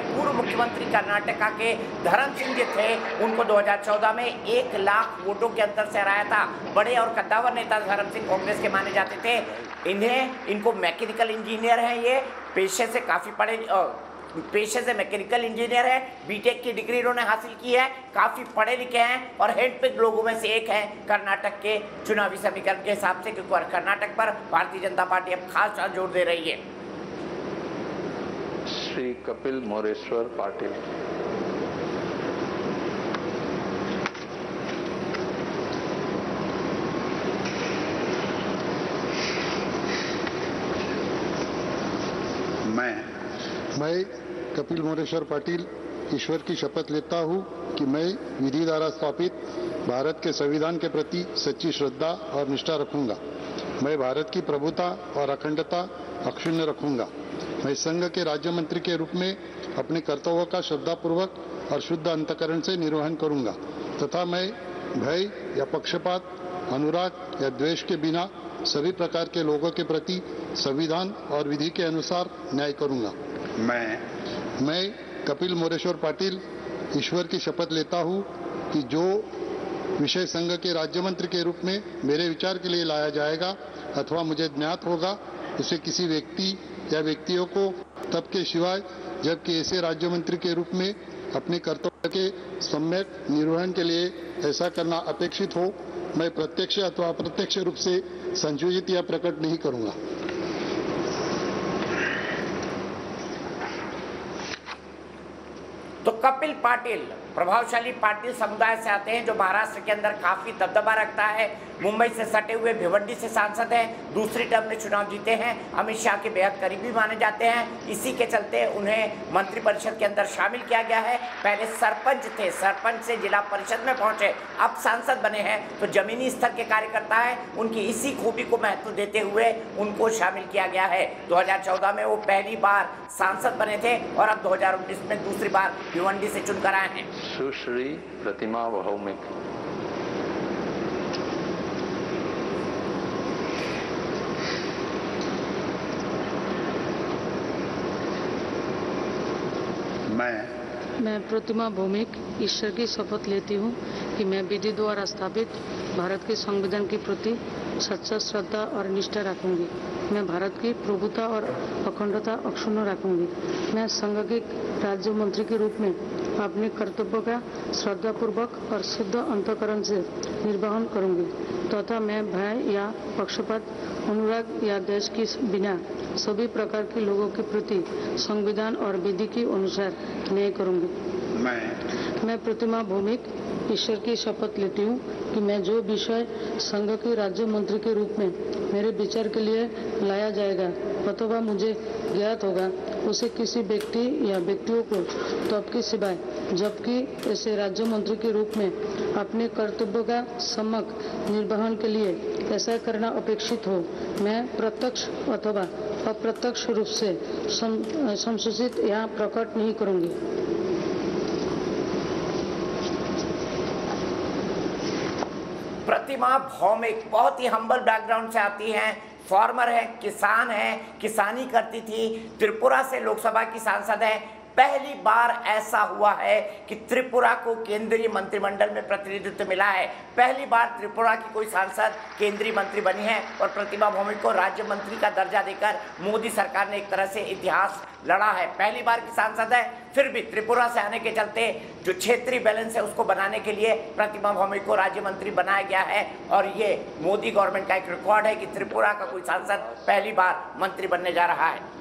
पूर्व मुख्यमंत्री कर्नाटका के धर्म सिंह जी थे, उनको 2014 में 1 लाख वोटों के अंतर से हराया था। बड़े और कद्दावर नेता धर्म सिंह कांग्रेस के माने जाते थे। इनको मैकेनिकल इंजीनियर हैं, ये पेशे से काफ़ी पेशे से मैकेनिकल इंजीनियर है, बीटेक की डिग्री इन्होंने हासिल की है, काफ़ी पढ़े लिखे हैं और हैंडपिक लोगों में से एक हैं कर्नाटक के चुनावी समीकरण के हिसाब से, क्योंकि कर्नाटक पर भारतीय जनता पार्टी अब खास जोर दे रही है। श्री कपिल मोरेश्वर पाटिल। मैं कपिल मोरेश्वर पाटिल ईश्वर की शपथ लेता हूं कि मैं विधि द्वारा स्थापित भारत के संविधान के प्रति सच्ची श्रद्धा और निष्ठा रखूंगा। मैं भारत की प्रभुता और अखंडता अक्षुण्ण रखूंगा। मैं संघ के राज्य मंत्री के रूप में अपने कर्तव्यों का श्रद्धापूर्वक और शुद्ध अंतःकरण से निर्वहन करूंगा तथा मैं भय या पक्षपात, अनुराग या द्वेष के बिना सभी प्रकार के लोगों के प्रति संविधान और विधि के अनुसार न्याय करूंगा। मैं कपिल मोरेश्वर पाटिल ईश्वर की शपथ लेता हूं कि जो विषय संघ के राज्य मंत्री के रूप में मेरे विचार के लिए लाया जाएगा अथवा मुझे ज्ञात होगा, उसे किसी व्यक्ति या व्यक्तियों को तब के सिवाय जबकि ऐसे राज्य मंत्री के रूप में अपने कर्तव्य के सम्यक निर्वहन के लिए ऐसा करना अपेक्षित हो, मैं प्रत्यक्ष अथवा अप्रत्यक्ष रूप से संशोधित या प्रकट नहीं करूंगा। तो कपिल पाटिल प्रभावशाली पाटिल समुदाय से आते हैं, जो महाराष्ट्र के अंदर काफी दबदबा रखता है। मुंबई से सटे हुए भिवंडी से सांसद हैं, दूसरी टर्म में चुनाव जीते हैं, अमित शाह के बेहद करीबी माने जाते हैं। इसी के चलते उन्हें मंत्रिपरिषद के अंदर शामिल किया गया है। पहले सरपंच थे, सरपंच से जिला परिषद में पहुंचे, अब सांसद बने हैं। तो जमीनी स्तर के कार्यकर्ता है, उनकी इसी खूबी को महत्व देते हुए उनको शामिल किया गया है। 2014 में वो पहली बार सांसद बने थे और अब 2019 में दूसरी बार भिवंडी से चुनकर आए हैं। सुश्री प्रतिमा भौमिक। मैं प्रतिमा भौमिक ईश्वर की शपथ लेती हूँ कि मैं विधि द्वारा स्थापित भारत के संविधान के प्रति सच्चा श्रद्धा और निष्ठा रखूंगी। मैं भारत की प्रभुता और अखंडता अक्षुण्ण रखूंगी। मैं संघ के राज्य मंत्री के रूप में अपने कर्तव्यों का श्रद्धापूर्वक और शुद्ध अंतःकरण से निर्वहन करूंगी तथा मैं भय या पक्षपात, अनुराग या देश के बिना सभी प्रकार के लोगों के प्रति संविधान और विधि के अनुसार न्याय करूंगी। मैं प्रतिमा भौमिक ईश्वर की शपथ लेती हूँ कि मैं जो विषय संघ के राज्य मंत्री के रूप में मेरे विचार के लिए लाया जाएगा अथवा मुझे ज्ञात होगा उसे किसी व्यक्ति या व्यक्तियों को तब के सिवाय जबकि ऐसे राज्य मंत्री के रूप में अपने कर्तव्यों का सम्यक निर्वहन के लिए ऐसा करना अपेक्षित हो, मैं प्रत्यक्ष अथवा अप्रत्यक्ष रूप से संसूचित या प्रकट नहीं करूंगी। प्रतिमा भौमिक बहुत ही हम्बल बैकग्राउंड से आती हैं, फार्मर है, किसान है, किसानी करती थी, त्रिपुरा से लोकसभा की सांसद है। पहली बार ऐसा हुआ है कि त्रिपुरा को केंद्रीय मंत्रिमंडल में प्रतिनिधित्व मिला है। पहली बार त्रिपुरा की कोई सांसद केंद्रीय मंत्री बनी है और प्रतिमा भौमिक को राज्य मंत्री का दर्जा देकर मोदी सरकार ने एक तरह से इतिहास लड़ा है। पहली बार की सांसद है, फिर भी त्रिपुरा से आने के चलते जो क्षेत्रीय बैलेंस है उसको बनाने के लिए प्रतिमा भौमिक को राज्य मंत्री बनाया गया है और ये मोदी गवर्नमेंट का एक रिकॉर्ड है कि त्रिपुरा का कोई सांसद पहली बार मंत्री बनने जा रहा है।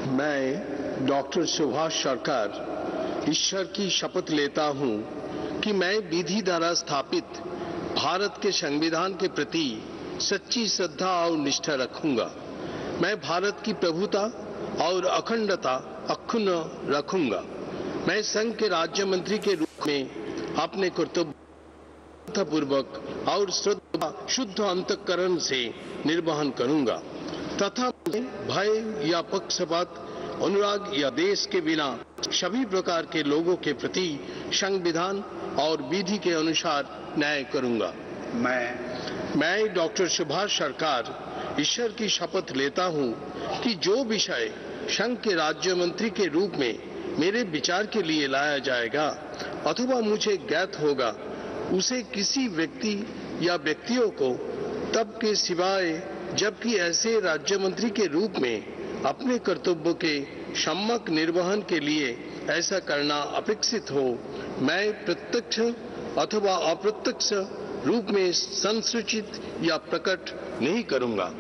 मैं डॉक्टर सुभाष सरकार ईश्वर की शपथ लेता हूं कि मैं विधि द्वारा स्थापित भारत के संविधान के प्रति सच्ची श्रद्धा और निष्ठा रखूंगा। मैं भारत की प्रभुता और अखंडता अक्षुण्ण रखूंगा। मैं संघ के राज्य मंत्री के रूप में अपने कर्तव्य पूर्वक और शुद्ध अंतःकरण से निर्वहन करूंगा तथा भय या पक्षपात, अनुराग या देश के बिना सभी प्रकार के लोगों के प्रति संविधान और विधि के अनुसार न्याय करूंगा। मैं डॉक्टर सुभाष सरकार ईश्वर की शपथ लेता हूं कि जो विषय संघ के राज्य मंत्री के रूप में मेरे विचार के लिए लाया जाएगा अथवा मुझे ज्ञात होगा उसे किसी व्यक्ति या व्यक्तियों को तब के सिवाय जबकि ऐसे राज्य मंत्री के रूप में अपने कर्तव्यों के सम्यक निर्वहन के लिए ऐसा करना अपेक्षित हो, मैं प्रत्यक्ष अथवा अप्रत्यक्ष रूप में संसूचित या प्रकट नहीं करूंगा।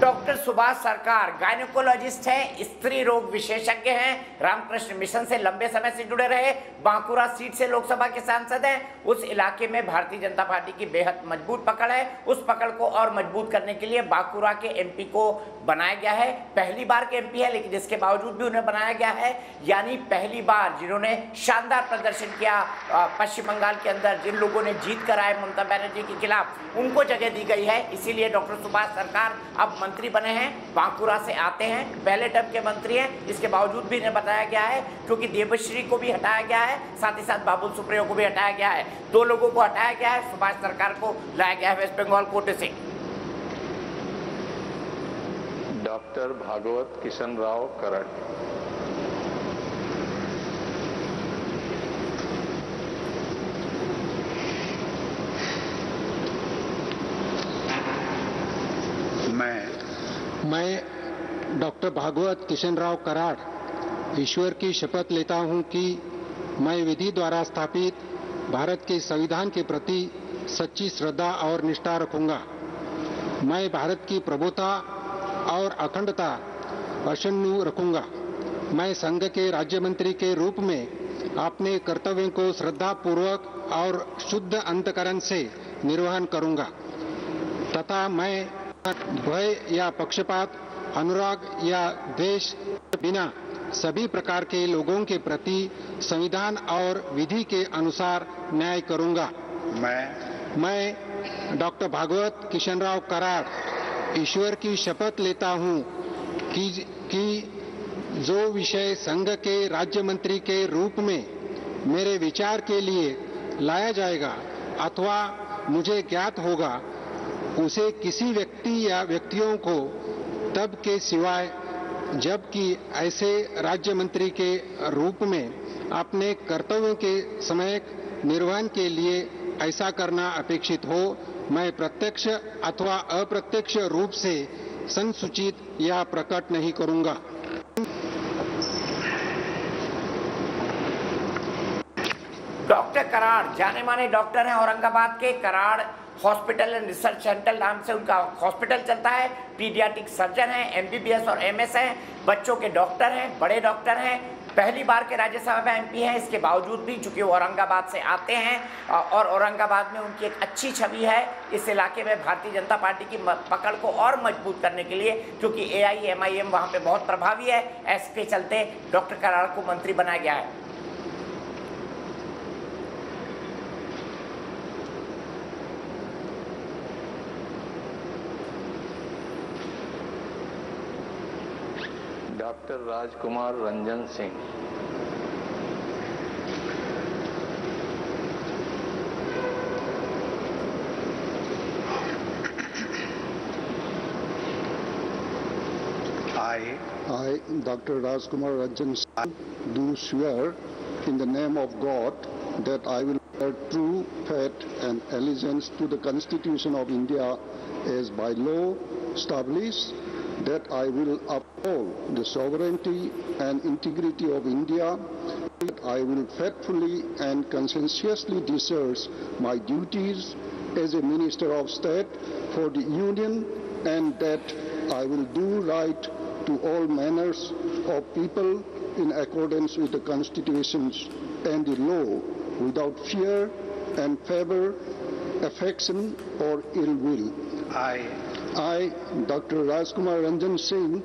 डॉक्टर सुभाष सरकार गायनेकोलॉजिस्ट हैं, स्त्री रोग विशेषज्ञ हैं, रामकृष्ण मिशन से लंबे समय से जुड़े रहे, बांकुरा सीट से लोकसभा के सांसद हैं। उस इलाके में भारतीय जनता पार्टी की बेहद मजबूत पकड़ है। उस पकड़ को और मजबूत करने के लिए बांकुरा के एमपी को बनाया गया है। पहली बार के एमपी है लेकिन इसके बावजूद भी उन्हें बनाया गया है, यानी पहली बार जिन्होंने शानदार प्रदर्शन किया पश्चिम बंगाल के अंदर, जिन लोगों ने जीत कर आए ममता बनर्जी के खिलाफ, उनको जगह दी गई है। इसीलिए डॉक्टर सुभाष सरकार अब मंत्री बने हैं, बांकुरा से आते हैं, पहले टर्म के मंत्री हैं। इसके बावजूद भी इन्हें बताया गया है क्योंकि देवश्री को भी हटाया गया है, साथ ही साथ बाबुल सुप्रियो को भी हटाया गया है। दो लोगों को हटाया गया है, सुभाष सरकार को लाया गया है वेस्ट बंगाल कोटे से। डॉक्टर भागवत किशन राव करट। मैं डॉक्टर भागवत किशन राव कराड़ ईश्वर की शपथ लेता हूं कि मैं विधि द्वारा स्थापित भारत के संविधान के प्रति सच्ची श्रद्धा और निष्ठा रखूंगा। मैं भारत की प्रभुता और अखंडता अक्षुण्ण रखूंगा। मैं संघ के राज्य मंत्री के रूप में अपने कर्तव्यों को श्रद्धा पूर्वक और शुद्ध अंतःकरण से निर्वहन करूंगा तथा मैं भय या पक्षपात, अनुराग या द्वेष के बिना सभी प्रकार के लोगों के प्रति संविधान और विधि के अनुसार न्याय करूंगा। मैं डॉक्टर भागवत किशन राव कराड़ ईश्वर की शपथ लेता हूं कि जो विषय संघ के राज्य मंत्री के रूप में मेरे विचार के लिए लाया जाएगा अथवा मुझे ज्ञात होगा उसे किसी व्यक्ति या व्यक्तियों को तब के सिवाय जबकि ऐसे राज्य मंत्री के रूप में अपने कर्तव्यों के समय निर्वहन के लिए ऐसा करना अपेक्षित हो, मैं प्रत्यक्ष अथवा अप्रत्यक्ष रूप से संसूचित या प्रकट नहीं करूंगा। डॉक्टर कराड़ जाने माने डॉक्टर हैं। औरंगाबाद के Karad hospital and research centre नाम से उनका हॉस्पिटल चलता है। पीडियाट्रिक सर्जन हैं, एमबीबीएस और एमएस हैं, बच्चों के डॉक्टर हैं, बड़े डॉक्टर हैं, पहली बार के राज्यसभा में एमपी हैं। इसके बावजूद भी चूंकि वो औरंगाबाद से आते हैं और औरंगाबाद में उनकी एक अच्छी छवि है, इस इलाके में भारतीय जनता पार्टी की पकड़ को और मजबूत करने के लिए, क्योंकि AIMIM वहाँ पे बहुत प्रभावी है, इसके चलते डॉक्टर कराड़ को मंत्री बनाया गया है। Doctor Rajkumar Ranjan Singh. I, Dr. Rajkumar Ranjan Singh, do swear in the name of God that I will bear true faith and allegiance to the Constitution of India as by law established, that I will uphold the sovereignty and integrity of India, that I will faithfully and conscientiously discharge my duties as a Minister of State for the Union, and that I will do right to all manners of people in accordance with the constitutions and the law, without fear and favor, affection or ill will. I, Dr. Rajkumar Ranjan Singh,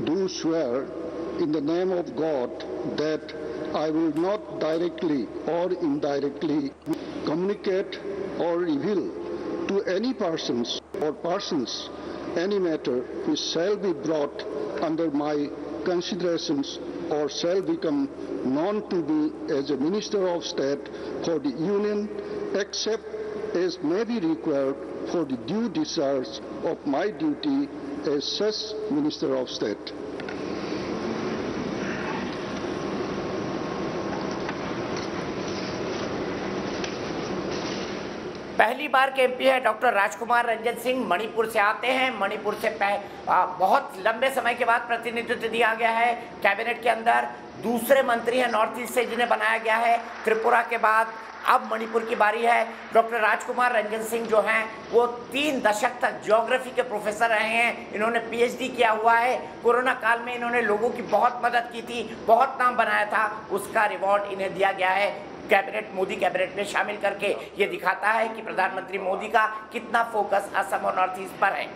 do swear in the name of God that I will not directly or indirectly communicate or reveal to any persons or persons any matter which shall be brought under my considerations or shall become known to me as a Minister of State for the Union, except as may be required for the due discharge of my duty as such Minister of State. पहली बार के MP है doctor राजकुमार रंजन सिंह, मणिपुर से आते हैं। मणिपुर से बहुत लंबे समय के बाद प्रतिनिधित्व दिया गया है कैबिनेट के अंदर। दूसरे मंत्री हैं नॉर्थ ईस्ट से जिन्हें बनाया गया है त्रिपुरा के बाद। अब मणिपुर की बारी है। डॉक्टर राजकुमार रंजन सिंह जो हैं वो 3 दशक तक ज्योग्राफी के प्रोफेसर रहे हैं। इन्होंने PhD किया हुआ है। कोरोना काल में इन्होंने लोगों की बहुत मदद की थी, बहुत नाम बनाया था, उसका रिवॉर्ड इन्हें दिया गया है कैबिनेट, मोदी कैबिनेट में शामिल करके। ये दिखाता है कि प्रधानमंत्री मोदी का कितना फोकस असम और नॉर्थ ईस्ट पर है।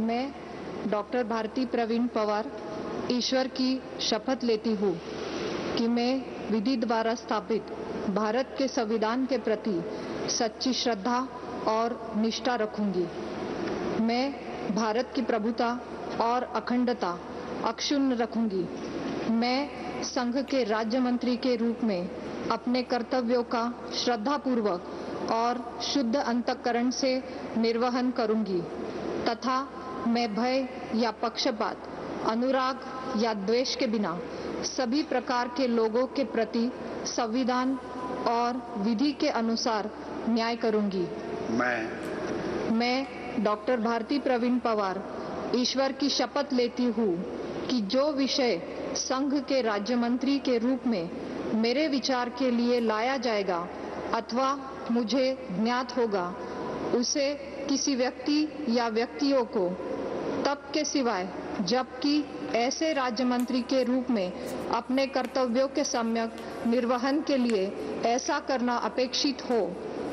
मैं डॉक्टर भारती प्रवीण पवार ईश्वर की शपथ लेती हूँ कि मैं विधि द्वारा स्थापित भारत के संविधान के प्रति सच्ची श्रद्धा और निष्ठा रखूंगी। मैं भारत की प्रभुता और अखंडता अक्षुण्ण रखूंगी। मैं संघ के राज्य मंत्री के रूप में अपने कर्तव्यों का श्रद्धापूर्वक और शुद्ध अंतःकरण से निर्वहन करूंगी तथा मैं भय या पक्षपात, अनुराग या द्वेष के बिना सभी प्रकार के लोगों के प्रति संविधान और विधि के अनुसार न्याय करूंगी। मैं डॉक्टर भारती प्रवीण पवार ईश्वर की शपथ लेती हूँ कि जो विषय संघ के राज्य मंत्री के रूप में मेरे विचार के लिए लाया जाएगा अथवा मुझे ज्ञात होगा, उसे किसी व्यक्ति या व्यक्तियों को तब के सिवाय जबकि ऐसे राज्य मंत्री के रूप में अपने कर्तव्यों के सम्यक निर्वहन के लिए ऐसा करना अपेक्षित हो,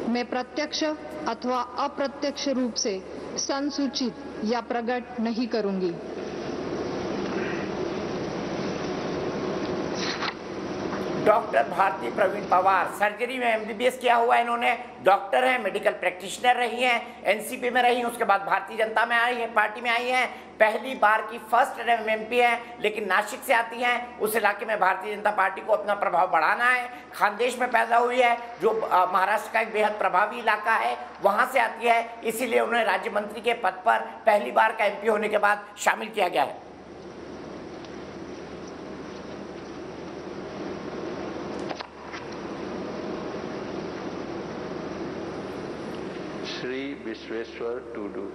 मैं प्रत्यक्ष अथवा अप्रत्यक्ष रूप से संसूचित या प्रकट नहीं करूंगी। डॉक्टर भारती प्रवीण पवार सर्जरी में एमबीबीएस किया हुआ है इन्होंने, डॉक्टर हैं, मेडिकल प्रैक्टिशनर रही हैं, एनसीपी में रही, उसके बाद भारतीय जनता में आई है, पार्टी में आई हैं, पहली बार की फर्स्ट एमपी हैं, लेकिन नासिक से आती हैं। उस इलाके में भारतीय जनता पार्टी को अपना प्रभाव बढ़ाना है। खानदेश में पैदा हुई है जो महाराष्ट्र का एक बेहद प्रभावी इलाका है, वहां से आती है, इसीलिए उन्हें राज्य मंत्री के पद पर पहली बार का एमपी होने के बाद शामिल किया गया है। Shri Vishweshwar Tudu.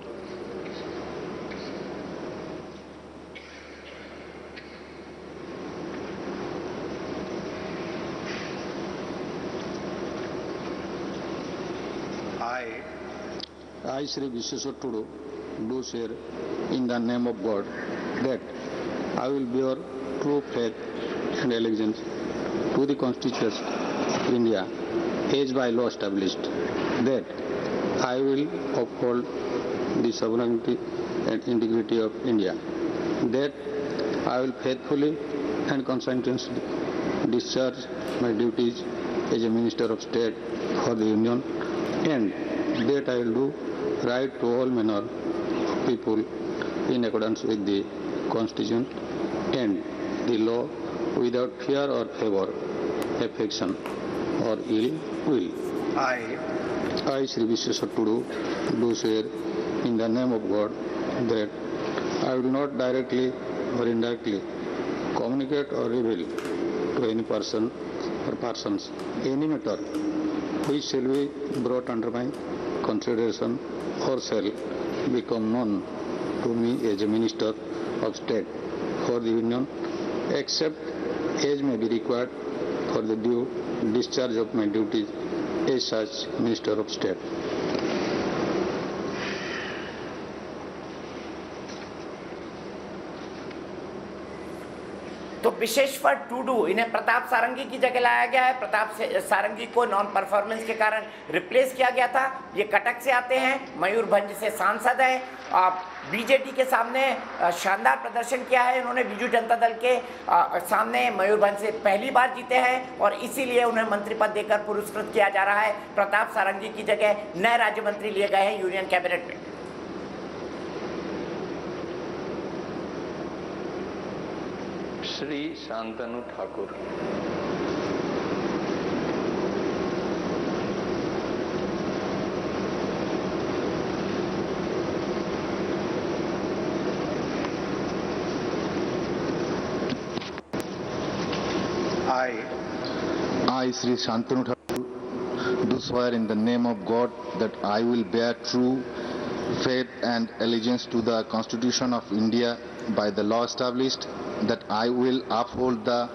I, Shri Vishweshwar Tudu, do swear in the name of God that I will bear true faith and allegiance to the Constitution of India as by law established, that I will uphold the sovereignty and integrity of India, that I will faithfully and conscientiously discharge my duties as a Minister of State for the Union, and that I will do right to all manner of people in accordance with the Constitution and the law without fear or favor, affection or ill will. I, Shri Vishweshwar Tudu, do swear in the name of God that I will not directly or indirectly communicate or reveal to any person or persons any matter which shall be brought under my consideration or shall become known to me as a Minister of State for the Union, except as may be required for the due discharge of my duties as such Minister of State. तो विश्वेश्वर टुडू, इन्हें प्रताप सारंगी की जगह लाया गया है। प्रताप सारंगी को non performance के कारण रिप्लेस किया गया था। ये कटक से आते हैं, मयूरभंज से सांसद हैं, बीजेडी के सामने शानदार प्रदर्शन किया है इन्होंने। बीजू जनता दल के सामने मयूरभंज से पहली बार जीते हैं और इसीलिए उन्हें मंत्री पद देकर पुरस्कृत किया जा रहा है। प्रताप सारंगी की जगह नए राज्य मंत्री लिए गए हैं यूनियन कैबिनेट में। Shri Shantanu Thakur. I, Shri Shantanu Thakur, do swear in the name of God that I will bear true faith and allegiance to the Constitution of India by the law established, that I will uphold the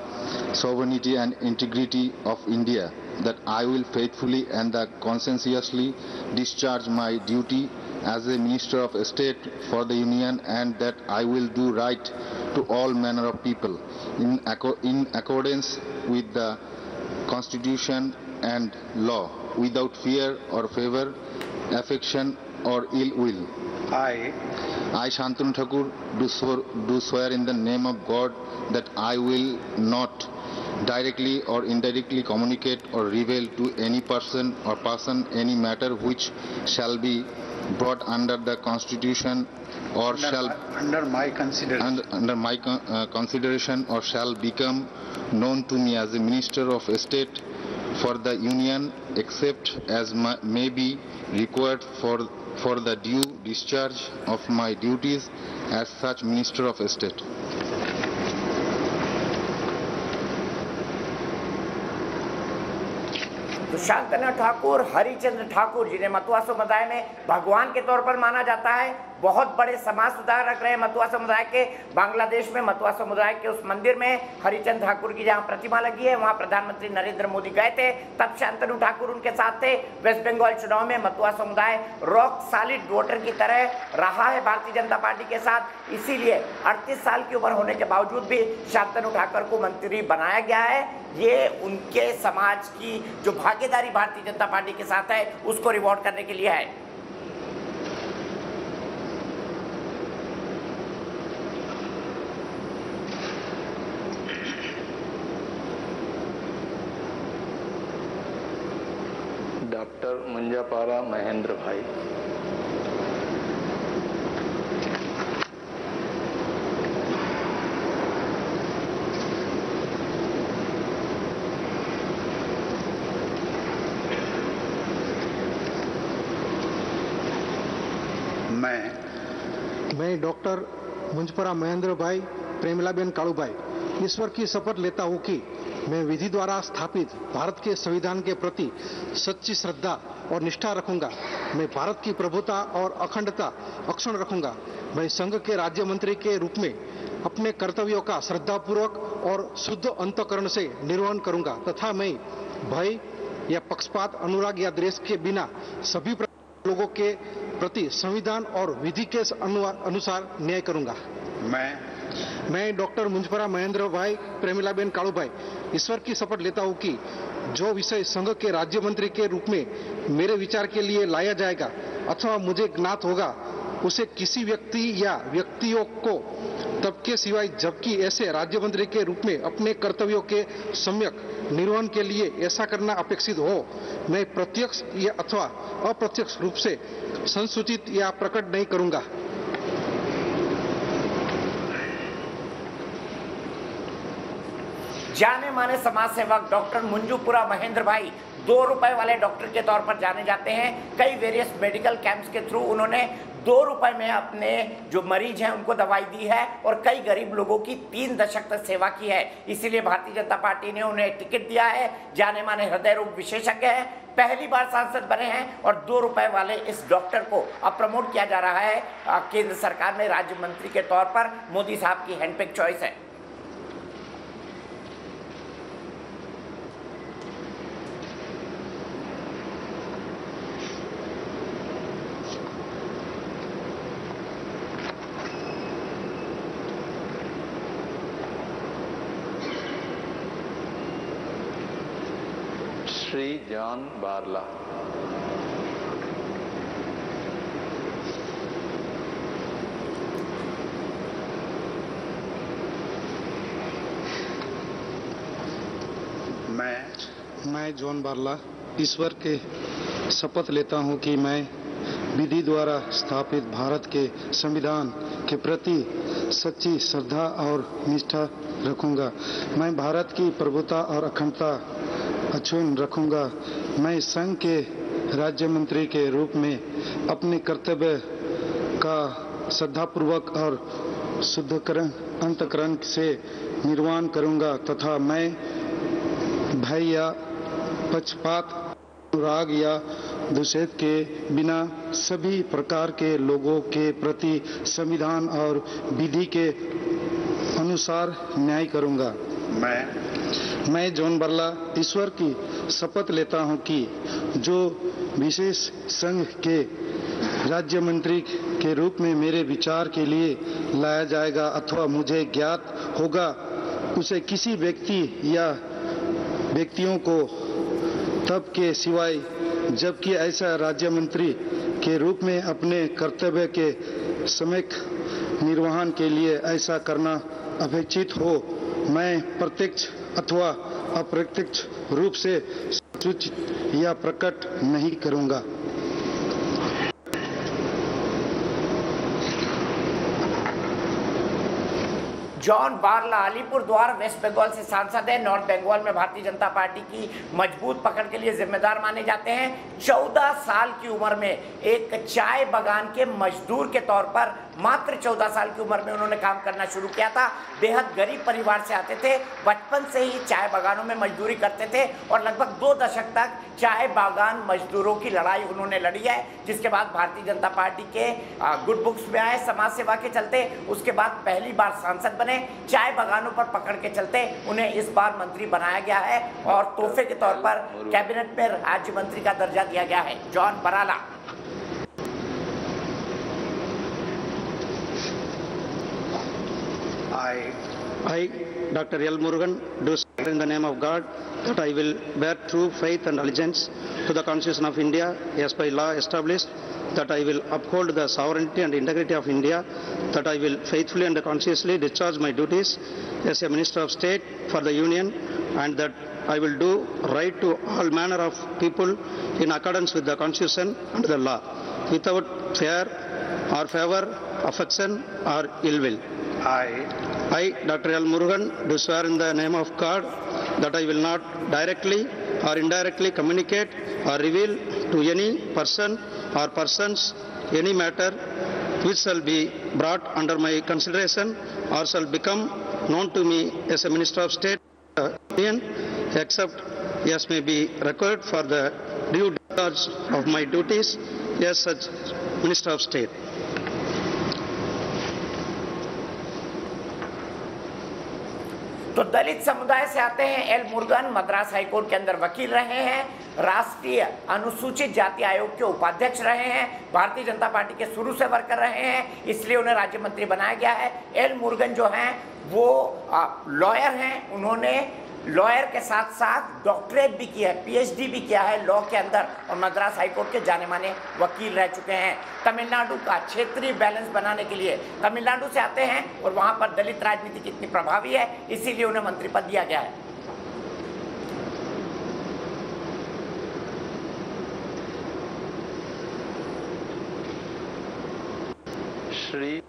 sovereignty and integrity of India, that I will faithfully and conscientiously discharge my duty as a Minister of State for the Union, and that I will do right to all manner of people in accordance with the Constitution and law, without fear or favor, affection or ill will. I, Shantanu Thakur, do swear in the name of God that I will not directly or indirectly communicate or reveal to any person or person any matter which shall be brought under the Constitution or under my consideration or shall become known to me as a Minister of State for the Union, except as may be required for the due discharge of my duties as such Minister of State. तो शांतनु ठाकुर, हरिचंद्र ठाकुर, जिन्हें मतुआ समुदाय में भगवान के तौर पर माना जाता है, बहुत बड़े समाज सुधारक रहे मतुआ समुदाय के। बांग्लादेश में मतुआ समुदाय के उस मंदिर में हरिचंद्र ठाकुर की जहां प्रतिमा लगी है, वहां प्रधानमंत्री नरेंद्र मोदी गए थे, तब शांतनु ठाकुर उनके साथ थे। वेस्ट बंगाल चुनाव में मतुआ समुदाय रॉक सॉलिड वोटर की तरह रहा है भारतीय जनता पार्टी के साथ, इसीलिए 38 साल की उम्र होने के बावजूद भी शांतनु ठाकुर को मंत्री बनाया गया है। ये उनके समाज की जो भागीदारी भारतीय जनता पार्टी के साथ है उसको रिवॉर्ड करने के लिए है। डॉक्टर मुंजापारा महेंद्र भाई। मैं डॉक्टर मुंजपरा महेंद्र भाई प्रेमिलाबेन कालूभाई ईश्वर की शपथ लेता हूं कि मैं विधि द्वारा स्थापित भारत के संविधान के प्रति सच्ची श्रद्धा और निष्ठा रखूंगा। मैं भारत की प्रभुता और अखंडता अक्षुण्ण रखूंगा। मैं संघ के राज्य मंत्री के रूप में अपने कर्तव्यों का श्रद्धापूर्वक और शुद्ध अंतःकरण से निर्वहन करूंगा तथा मैं भय या पक्षपात, अनुराग या द्वेष के बिना सभी लोगों के प्रति संविधान और विधि के अनुसार न्याय करूंगा। मैं डॉक्टर मुंजपरा महेंद्र भाई प्रेमिलाबेन कालूभाई ईश्वर की शपथ लेता हूं कि जो विषय संघ के राज्य मंत्री के रूप में मेरे विचार के लिए लाया जाएगा अथवा मुझे ज्ञात होगा उसे किसी व्यक्ति या व्यक्तियों को तब के सिवाय जबकि ऐसे राज्य मंत्री के रूप में अपने कर्तव्यों के सम्यक निर्वहन के लिए ऐसा करना अपेक्षित हो, मैं प्रत्यक्ष या अथवा अप्रत्यक्ष रूप से संसूचित या प्रकट नहीं करूंगा। जाने माने समाज सेवक डॉक्टर मुंजूपुरा महेंद्र भाई 2 रुपए वाले डॉक्टर के तौर पर जाने जाते हैं। कई वेरियस मेडिकल कैंप्स के थ्रू उन्होंने 2 रुपए में अपने जो मरीज हैं उनको दवाई दी है और कई गरीब लोगों की 3 दशक तक सेवा की है। इसीलिए भारतीय जनता पार्टी ने उन्हें टिकट दिया है। जाने माने हृदय रोग विशेषज्ञ है, पहली बार सांसद बने हैं और 2 रुपए वाले इस डॉक्टर को अब प्रमोट किया जा रहा है। केंद्र सरकार में राज्य मंत्री के तौर पर मोदी साहब की हैंडपिक चॉइस है। श्री जॉन बारला। मैं जॉन बारला ईश्वर के शपथ लेता हूं कि मैं विधि द्वारा स्थापित भारत के संविधान के प्रति सच्ची श्रद्धा और निष्ठा रखूंगा। मैं भारत की प्रभुता और अखंडता अक्षुण्ण रखूंगा। मैं संघ के राज्य मंत्री के रूप में अपने कर्तव्य का श्रद्धापूर्वक और शुद्धकरण अंतःकरण से निर्वहन करूंगा तथा मैं भय या पक्षपात, अनुराग या द्वेष के बिना सभी प्रकार के लोगों के प्रति संविधान और विधि के अनुसार न्याय करूंगा। मैं जॉन बारला ईश्वर की शपथ लेता हूं कि जो विशेष संघ के राज्य मंत्री के रूप में मेरे विचार के लिए लाया जाएगा अथवा मुझे ज्ञात होगा उसे किसी व्यक्ति या व्यक्तियों को तब के सिवाय जबकि ऐसा राज्य मंत्री के रूप में अपने कर्तव्य के सम्यक निर्वहन के लिए ऐसा करना अपेक्षित हो, मैं प्रत्यक्ष अथवा अप्रत्यक्ष रूप से सूचित या प्रकट नहीं करूंगा। जॉन बारला अलीपुर द्वार वेस्ट बंगाल से सांसद है। नॉर्थ बंगाल में भारतीय जनता पार्टी की मजबूत पकड़ के लिए जिम्मेदार माने जाते हैं। 14 साल की उम्र में एक चाय बागान के मजदूर के तौर पर मात्र 14 साल की उम्र में उन्होंने काम करना शुरू किया था। बेहद गरीब परिवार से आते थे, बचपन से ही चाय बागानों में मजदूरी करते थे और लगभग 2 दशक तक चाय बागान मजदूरों की लड़ाई उन्होंने लड़ी है, जिसके बाद भारतीय जनता पार्टी के गुड बुक्स में आए समाज सेवा के चलते। उसके बाद पहली बार सांसद बने। चाय बागानों पर पकड़ के चलते उन्हें इस बार मंत्री बनाया गया है और तोहफे के तौर पर कैबिनेट में राज्य मंत्री का दर्जा दिया गया है। John Barla. I, Dr. L. Murugan, do swear in the name of God that I will bear true faith and allegiance to the Constitution of India as by law established, that I will uphold the sovereignty and integrity of India, that I will faithfully and conscientiously discharge my duties as a Minister of State for the Union, and that I will do right to all manner of people in accordance with the Constitution and the law, without fear or favor, affection or ill will. I, Dr. L. Murugan, do swear in the name of God that I will not directly or indirectly communicate or reveal to any person or persons any matter which shall be brought under my consideration or shall become known to me as a Minister of State except as may be required for the due discharge of my duties as such Minister of State. तो दलित समुदाय से आते हैं L Murugan, Madras high court के अंदर वकील रहे हैं, राष्ट्रीय अनुसूचित जाति आयोग के उपाध्यक्ष रहे हैं, भारतीय जनता पार्टी के शुरू से वर्कर रहे हैं, इसलिए उन्हें राज्य मंत्री बनाया गया है। एल मुरुगन जो हैं वो लॉयर हैं, उन्होंने लॉयर के साथ साथ डॉक्टरेट भी की है, पीएचडी भी किया है लॉ के अंदर, और मद्रास हाईकोर्ट के जाने माने वकील रह चुके हैं। तमिलनाडु का क्षेत्रीय बैलेंस बनाने के लिए तमिलनाडु से आते हैं और वहां पर दलित राजनीति कितनी प्रभावी है, इसीलिए उन्हें मंत्री पद दिया गया है। Shri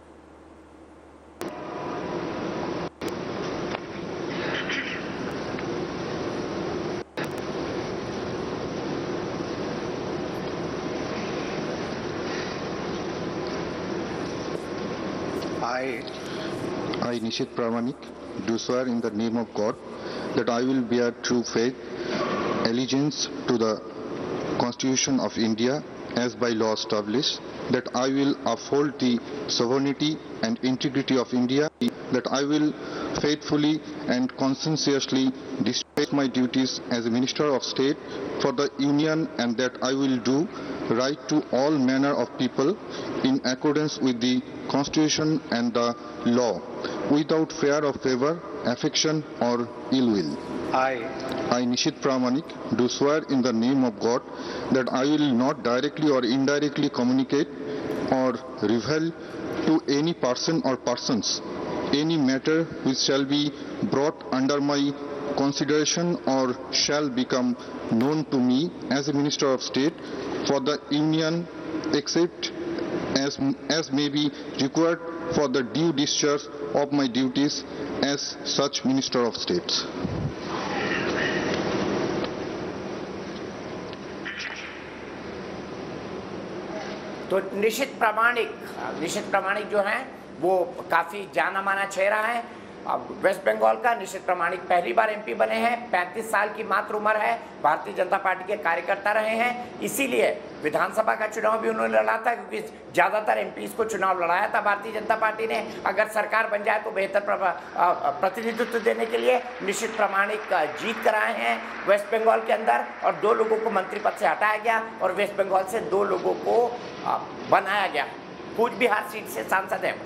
I, Nishit Pramanik, do swear in the name of God that I will bear true faith, allegiance to the Constitution of India as by law established, that I will uphold the sovereignty and integrity of India, that I will faithfully and conscientiously discharge my duties as a Minister of State for the Union, and that I will do right to all manner of people in accordance with the Constitution and the law, without fear of favor, affection or ill will. I, Nishit Pramanik, do swear in the name of God that I will not directly or indirectly communicate or reveal to any person or persons any matter which shall be brought under my consideration or shall become known to me as a Minister of State for the Union except as may be required for the due discharge of my duties as such Minister of State. तो निशित प्रामाणिक जो हैं वो काफ़ी जाना माना चेहरा है। अब वेस्ट बंगाल का निशित प्रामाणिक पहली बार एमपी बने हैं, 35 साल की मात्र उम्र है, भारतीय जनता पार्टी के कार्यकर्ता रहे हैं, इसीलिए विधानसभा का चुनाव भी उन्होंने लड़ा था, क्योंकि ज़्यादातर एमपीज़ को चुनाव लड़ाया था भारतीय जनता पार्टी ने। अगर सरकार बन जाए तो बेहतर प्रतिनिधित्व देने के लिए निशित प्रामाणिक जीत कराए हैं वेस्ट बंगाल के अंदर, और 2 लोगों को मंत्री पद से हटाया गया और वेस्ट बंगाल से 2 लोगों को बनाया गया। कूच बिहार सीट से सांसद हैं।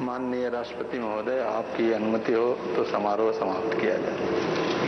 माननीय राष्ट्रपति महोदय, आपकी अनुमति हो तो समारोह समाप्त किया जाए।